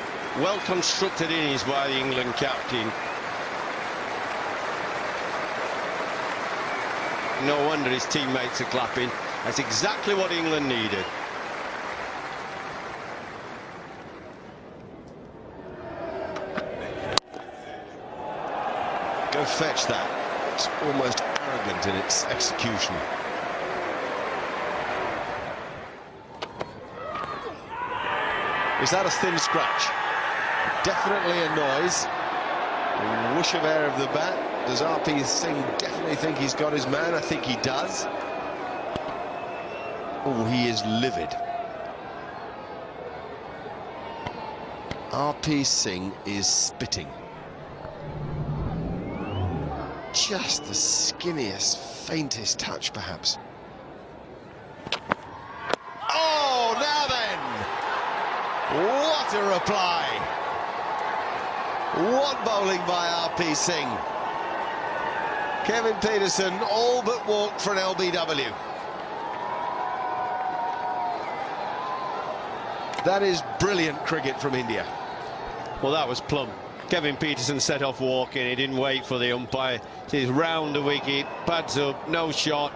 well-constructed innings by the England captain. No wonder his teammates are clapping. That's exactly what England needed. Go fetch that. It's almost arrogant in its execution. Is that a thin scratch? Definitely a noise. A whoosh of air of the bat. Does RP Singh definitely think he's got his man? I think he does. Oh, he is livid. RP Singh is spitting. just the skinniest, faintest touch, perhaps. Oh, now then! What a reply! What bowling by R.P. Singh. Kevin Pietersen all but walked for an LBW. That is brilliant cricket from India. Well, that was plumb. Kevin Pietersen set off walking. He didn't wait for the umpire. He's round the wicket, pads up, no shot.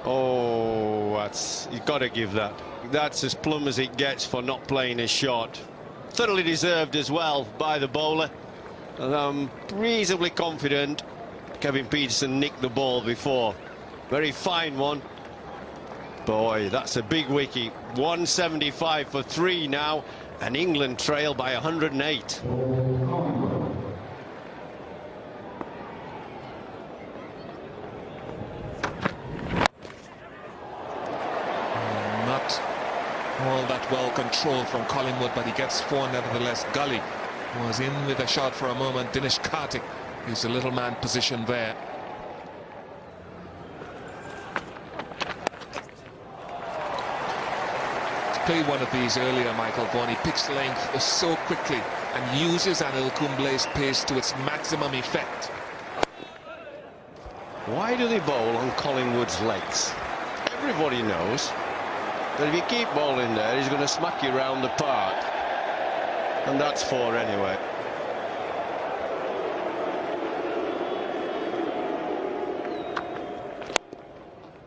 Oh, you've got to give that. That's as plumb as it gets for not playing his shot. Thoroughly deserved as well by the bowler. And I'm reasonably confident Kevin Pietersen nicked the ball before. Very fine one. Boy, that's a big wicket. 175 for 3 now, and England trail by 108. Not all that well controlled from Collingwood, but he gets 4 nevertheless. Gully was in with a shot for a moment. Dinesh Karthik is the little man positioned there. Played one of these earlier, Michael Vaughan. He picks length so quickly and uses Anil Kumble's pace to its maximum effect. Why do they bowl on Collingwood's legs? Everybody knows that if you keep bowling there, he's going to smack you round the park. And that's 4 anyway.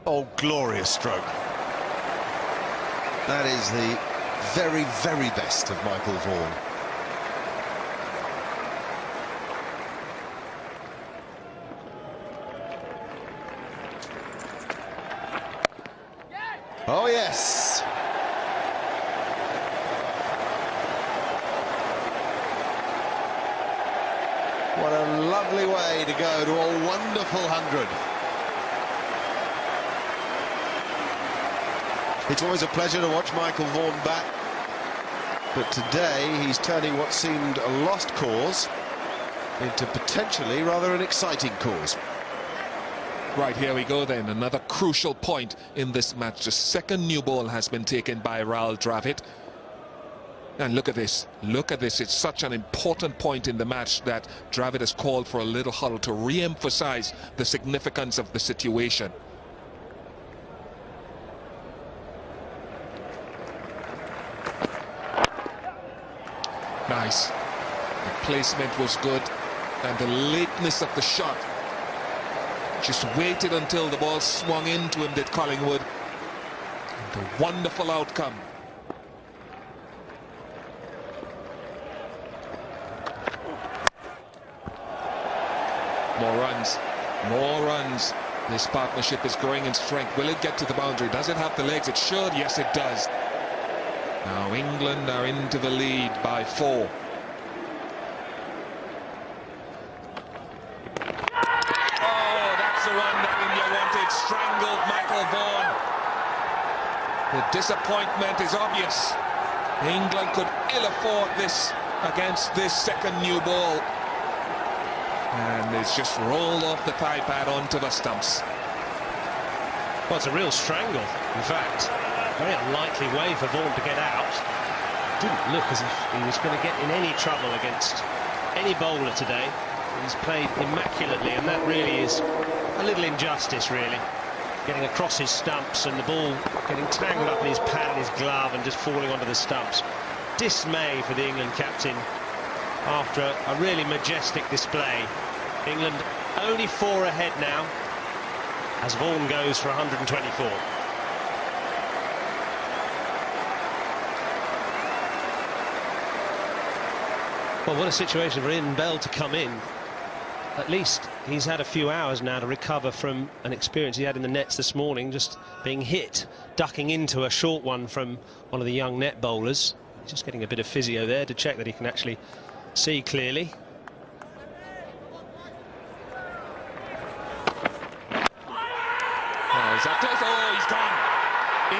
Oh, glorious stroke. That is the very, very best of Michael Vaughan. Oh, yes. What a lovely way to go to a wonderful 100. It's always a pleasure to watch Michael Vaughan bat, but today he's turning what seemed a lost cause into potentially rather an exciting cause. Right, here we go then, another crucial point in this match. The second new ball has been taken by Rahul Dravid. And look at this, it's such an important point in the match that Dravid has called for a little huddle to re-emphasize the significance of the situation. Nice. The placement was good, and the lateness of the shot. Just waited until the ball swung into him, did Collingwood. And a wonderful outcome. More runs, more runs. This partnership is growing in strength. Will it get to the boundary? Does it have the legs? It should. Yes, it does. Now England are into the lead by 4. Oh, that's the one that India wanted. Strangled Michael Vaughan. The disappointment is obvious. England could ill afford this against this second new ball. And it's just rolled off the thigh pad onto the stumps. Well, it's a real strangle, in fact. Very unlikely way for Vaughan to get out. Didn't look as if he was going to get in any trouble against any bowler today. He's played immaculately, and that really is a little injustice, really. Getting across his stumps and the ball getting tangled up in his pad and his glove and just falling onto the stumps. Dismay for the England captain after a really majestic display. England only 4 ahead now as Vaughan goes for 124. Well, what a situation for Ian Bell to come in. At least he's had a few hours now to recover from an experience he had in the nets this morning, just being hit, ducking into a short one from one of the young net bowlers. Just getting a bit of physio there to check that he can actually see clearly. Oh, he's gone.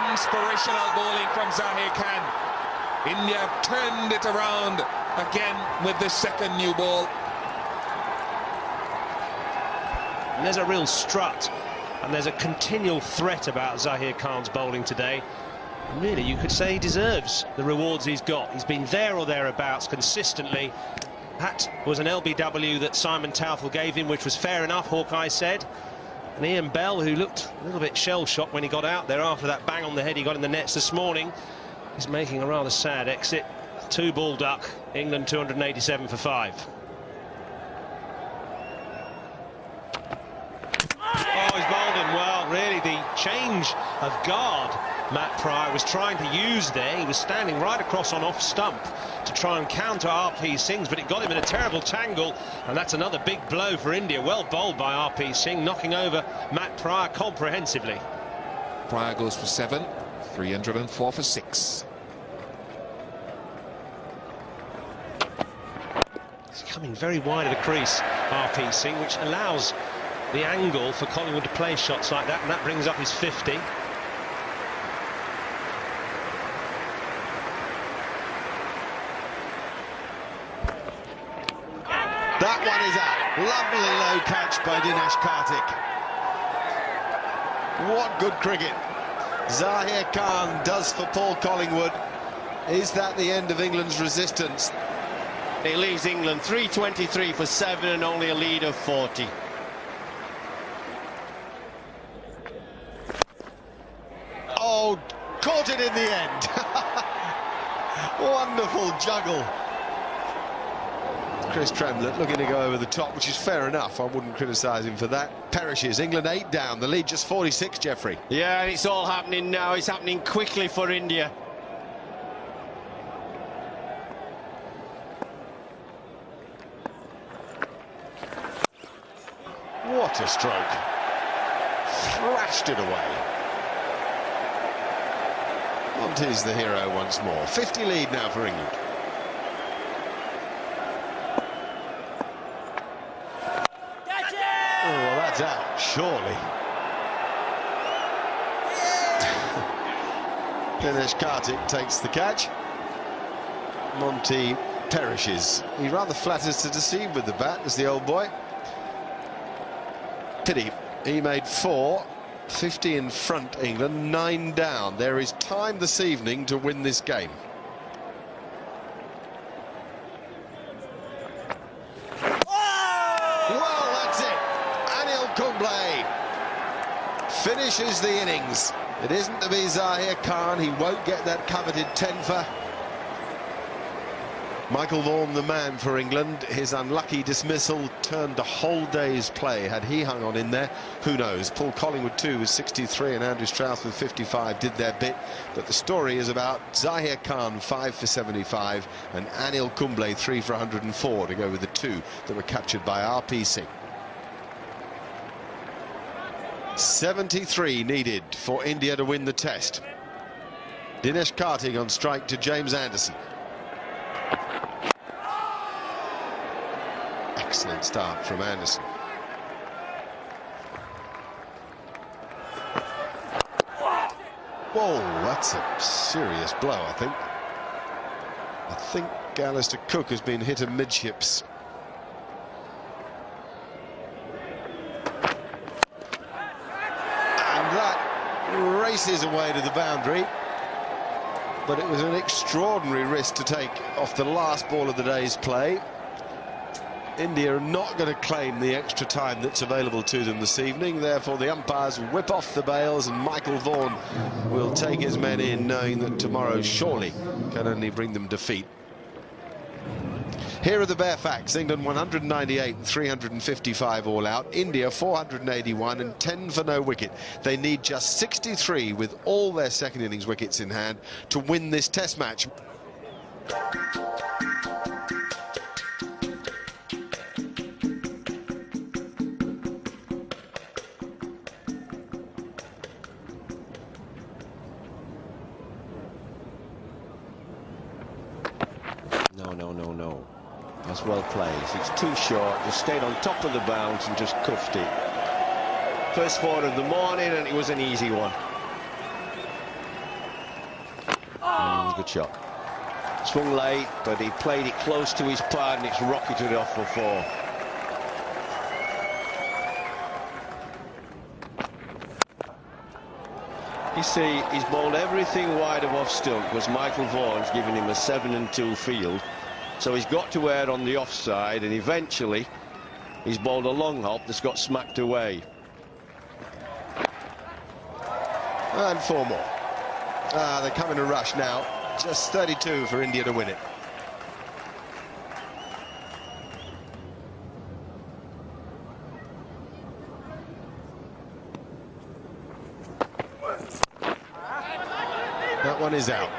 Inspirational bowling from Zahir Khan. India have turned it around again with this second new ball. And there's a real strut, and there's a continual threat about Zahir Khan's bowling today. And really, you could say he deserves the rewards he's got. He's been there or thereabouts consistently. That was an LBW that Simon Towfel gave him, which was fair enough, Hawkeye said. And Ian Bell, who looked a little bit shell-shocked when he got out there after that bang on the head he got in the nets this morning, is making a rather sad exit. 2-ball duck, England 287 for 5. Oh, he's bowled him well. Really, the change of guard Matt Pryor was trying to use there. He was standing right across on off stump to try and counter RP Singh's, but it got him in a terrible tangle, and that's another big blow for India. Well bowled by RP Singh, knocking over Matt Pryor comprehensively. Pryor goes for 7, 304 for 6. He's coming very wide of the crease, RP Singh, which allows the angle for Collingwood to play shots like that, and that brings up his 50. That one is out. Lovely low catch by Dinesh Karthik. What good cricket Zahir Khan does for Paul Collingwood. Is that the end of England's resistance? It leaves England 323 for 7 and only a lead of 40. Oh, caught it in the end. Wonderful juggle. Chris Tremlett looking to go over the top, which is fair enough. I wouldn't criticise him for that. Perishes. England 8 down. The lead just 46, Jeffrey. Yeah, and it's all happening now. It's happening quickly for India. What a stroke. Thrashed it away. Monty's the hero once more. 50 lead now for England. Oh, well, that's out, surely. Dinesh Karthik takes the catch. Monty perishes. He rather flatters to deceive with the bat, as the old boy. Pity. He made 4. 50 in front, England, 9 down. There is time this evening to win this game. Well, that's it. Anil Kumble finishes the innings. It isn't to be Zahir Khan. He won't get that coveted 10 for. Michael Vaughan, the man for England. His unlucky dismissal turned the whole day's play. Had he hung on in there, who knows? Paul Collingwood too with 63 and Andrew Strauss with 55 did their bit. But the story is about Zahir Khan 5 for 75 and Anil Kumble 3 for 104 to go with the 2 that were captured by RP Singh. 73 needed for India to win the test. Dinesh Karthik on strike to James Anderson. Excellent start from Anderson. Whoa, that's a serious blow, I think. I think Alistair Cook has been hit amidships. And that races away to the boundary. But it was an extraordinary risk to take off the last ball of the day's play. India are not going to claim the extra time that's available to them this evening. Therefore, the umpires whip off the bails and Michael Vaughan will take his men in, knowing that tomorrow surely can only bring them defeat. Here are the bare facts. England 198 and 355 all out. India 481 and 10 for no wicket. They need just 63 with all their second innings wickets in hand to win this test match. No. That's well played. It's too short. Just stayed on top of the bounce and just cuffed it. First 4 of the morning, and it was an easy one. Good shot. Swung late, but he played it close to his pad, and it's rocketed off for 4. You see, he's bowled everything wide of off stump because Michael Vaughan's giving him a 7-2 field. So he's got to err on the offside, and eventually he's bowled a long hop that's got smacked away. And 4 more. They come in a rush now. Just 32 for India to win it. That one is out.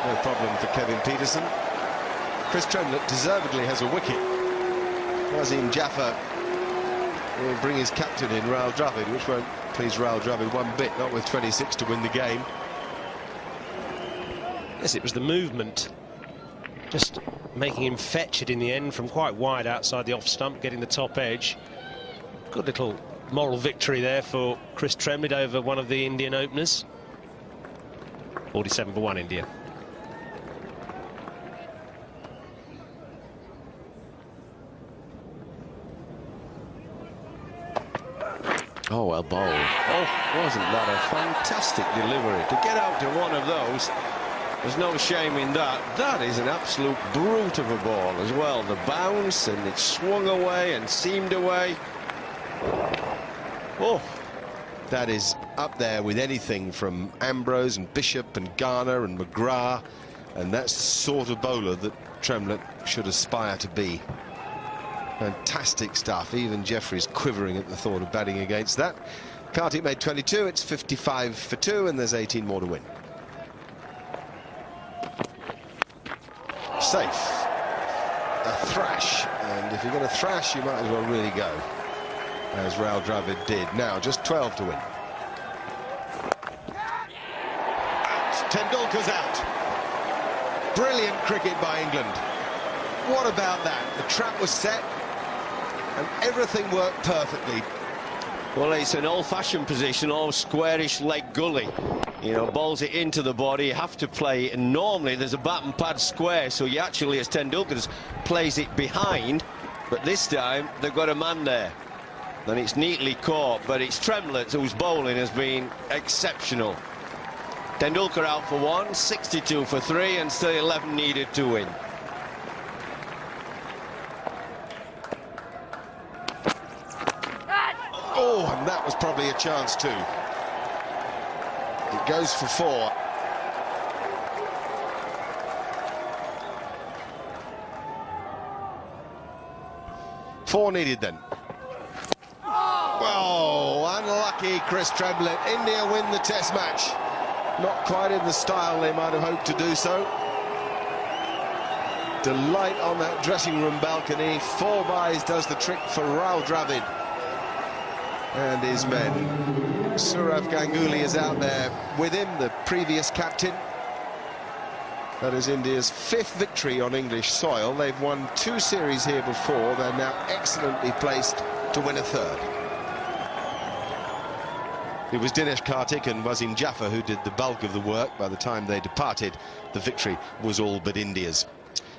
No problem for Kevin Peterson. Chris Tremlett deservedly has a wicket. Wasim Jaffer will bring his captain in, Rahul Dravid, which won't please Rahul Dravid one bit, not with 26 to win the game. Yes, it was the movement, just making him fetch it in the end from quite wide outside the off stump, getting the top edge. Good little moral victory there for Chris Tremlett over one of the Indian openers. 47 for 1 India. Oh, well bowled. Oh, wasn't that a fantastic delivery? To get out to one of those, there's no shame in that. That is an absolute brute of a ball as well. The bounce, and it swung away and seamed away. Oh, that is up there with anything from Ambrose and Bishop and Garner and McGrath, and that's the sort of bowler that Tremlett should aspire to be. Fantastic stuff. Even Jeffrey's quivering at the thought of batting against that. Kartik made 22. It's 55 for 2, and there's 18 more to win. Safe. A thrash, and if you're going to thrash, you might as well really go, as Rahul Dravid did. Now just 12 to win. Tendulkar's out. Brilliant cricket by England. What about that? The trap was set and everything worked perfectly. Well, it's an old-fashioned position, all squarish leg gully. You know, balls it into the body, you have to play it, and normally there's a bat and pad square, so you actually, as Tendulkar plays it behind, but this time they've got a man there. And it's neatly caught, but it's Tremlett whose bowling has been exceptional. Tendulkar out for 1, 62 for 3, and still 11 needed to win. Oh, and that was probably a chance too. It goes for 4. Four needed then. Oh, unlucky Chris Tremlett. India win the test match. Not quite in the style they might have hoped to do so. Delight on that dressing room balcony. 4 byes does the trick for Rahul Dravid and his men. Sourav Ganguly is out there with him, the previous captain. That is India's 5th victory on English soil. They've won 2 series here before. They're now excellently placed to win a 3rd. It was Dinesh Kartik and Wasim Jaffer who did the bulk of the work. By the time they departed, the victory was all but India's.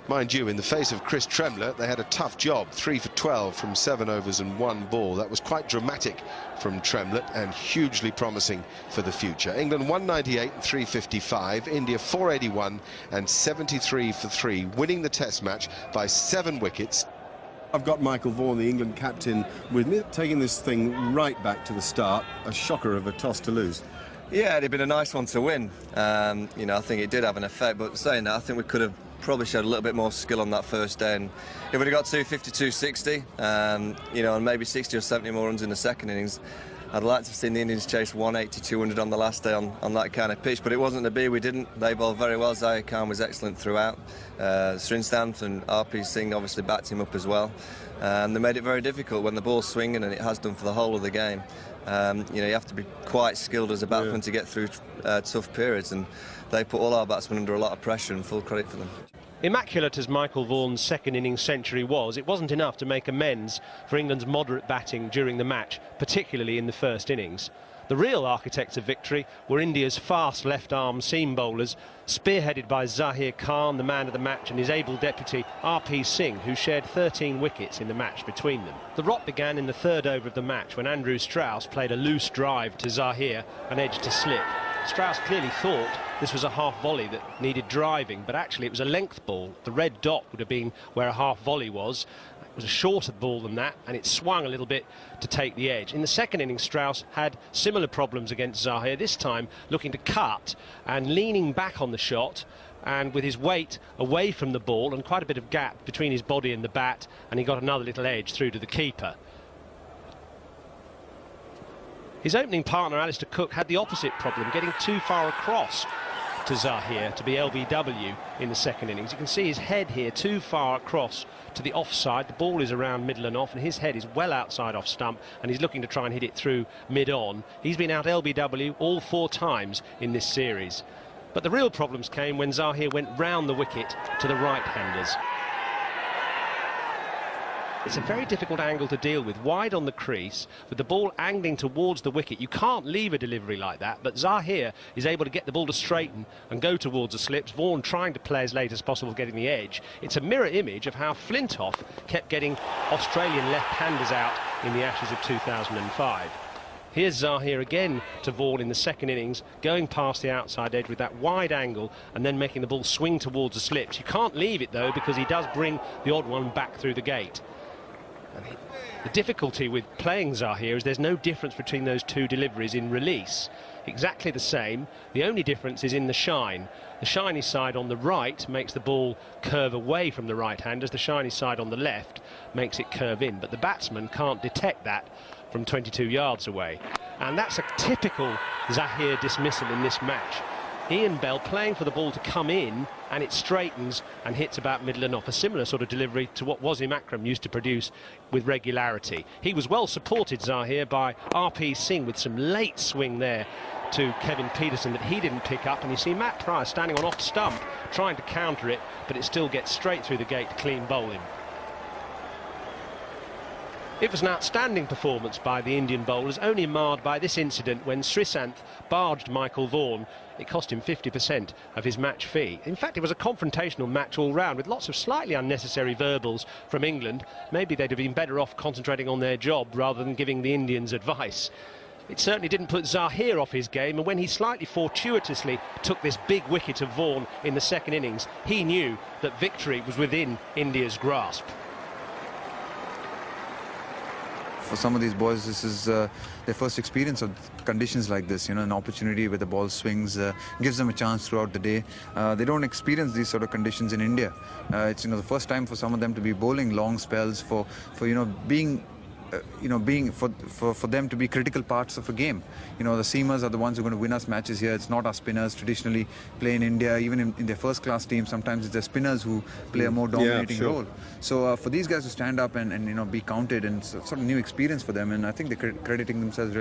Mind you, in the face of Chris Tremlett, they had a tough job. 3 for 12 from 7 overs and 1 ball. That was quite dramatic from Tremlett and hugely promising for the future. England 198 and 355. India 481 and 73 for 3, winning the test match by 7 wickets. I've got Michael Vaughan, the England captain, with me, taking this thing right back to the start. A shocker of a toss to lose. Yeah, it'd been a nice one to win. You know, I think it did have an effect, but saying that, I think we could have probably showed a little bit more skill on that first day, and if we'd have got 250, 260, you know, and maybe 60 or 70 more runs in the second innings, I'd like to have seen the Indians chase 180, 200 on the last day on that kind of pitch, but it wasn't to be. We didn't. They bowled very well. Zaid Khan was excellent throughout. Srinstant and RP Singh obviously backed him up as well, and they made it very difficult when the ball's swinging, and it has done for the whole of the game. You know, you have to be quite skilled as a batsman to get through tough periods, and they put all our batsmen under a lot of pressure, and full credit for them. Immaculate as Michael Vaughan's second innings century was, it wasn't enough to make amends for England's moderate batting during the match, particularly in the first innings. The real architects of victory were India's fast left-arm seam bowlers, spearheaded by Zahir Khan, the man of the match, and his able deputy R.P. Singh, who shared 13 wickets in the match between them. The rot began in the third over of the match when Andrew Strauss played a loose drive to Zahir, an edge to slip. Strauss clearly thought this was a half volley that needed driving, but actually it was a length ball. The red dot would have been where a half volley was. It was a shorter ball than that, and it swung a little bit to take the edge. In the second innings, Strauss had similar problems against Zahir, this time looking to cut and leaning back on the shot, and with his weight away from the ball and quite a bit of gap between his body and the bat, and he got another little edge through to the keeper. His opening partner, Alistair Cook, had the opposite problem, getting too far across to Zahir to be LBW in the second innings. You can see his head here too far across to the offside. The ball is around middle and off, and his head is well outside off stump, and he's looking to try and hit it through mid-on. He's been out LBW all 4 times in this series. But the real problems came when Zahir went round the wicket to the right-handers. It's a very difficult angle to deal with, wide on the crease, with the ball angling towards the wicket. You can't leave a delivery like that, but Zahir is able to get the ball to straighten and go towards the slips. Vaughan trying to play as late as possible, getting the edge. It's a mirror image of how Flintoff kept getting Australian left-handers out in the Ashes of 2005. Here's Zahir again to Vaughan in the second innings, going past the outside edge with that wide angle and then making the ball swing towards the slips. You can't leave it, though, because he does bring the odd one back through the gate. The difficulty with playing Zahir is there's no difference between those 2 deliveries in release. Exactly the same. The only difference is in the shine. The shiny side on the right makes the ball curve away from the right-handers. The shiny side on the left makes it curve in. But the batsman can't detect that from 22 yards away. And that's a typical Zahir dismissal in this match. Ian Bell playing for the ball to come in, and it straightens and hits about middle and off. A similar sort of delivery to what Wasim Akram used to produce with regularity. He was well supported, Zahir, by R.P. Singh with some late swing there to Kevin Peterson that he didn't pick up, and you see Matt Prior standing on off stump trying to counter it, but it still gets straight through the gate to clean bowl him. It was an outstanding performance by the Indian bowlers, only marred by this incident when Srisanth barged Michael Vaughan. It cost him 50% of his match fee. In fact, it was a confrontational match all round, with lots of slightly unnecessary verbals from England. Maybe they'd have been better off concentrating on their job rather than giving the Indians advice. It certainly didn't put Zahir off his game, and when he slightly fortuitously took this big wicket of Vaughan in the second innings, he knew that victory was within India's grasp. For some of these boys, this is their first experience of conditions like this, you know, an opportunity where the ball swings, gives them a chance throughout the day. They don't experience these sort of conditions in India. It's, you know, the first time for some of them to be bowling long spells, for you know, being for them to be critical parts of a game. You know, the seamers are the ones who are going to win us matches here. It's not our spinners traditionally play in India. Even in their first class teams, sometimes it's their spinners who play a more dominating role. So for these guys to stand up and you know, be counted, and sort of new experience for them, and I think they're crediting themselves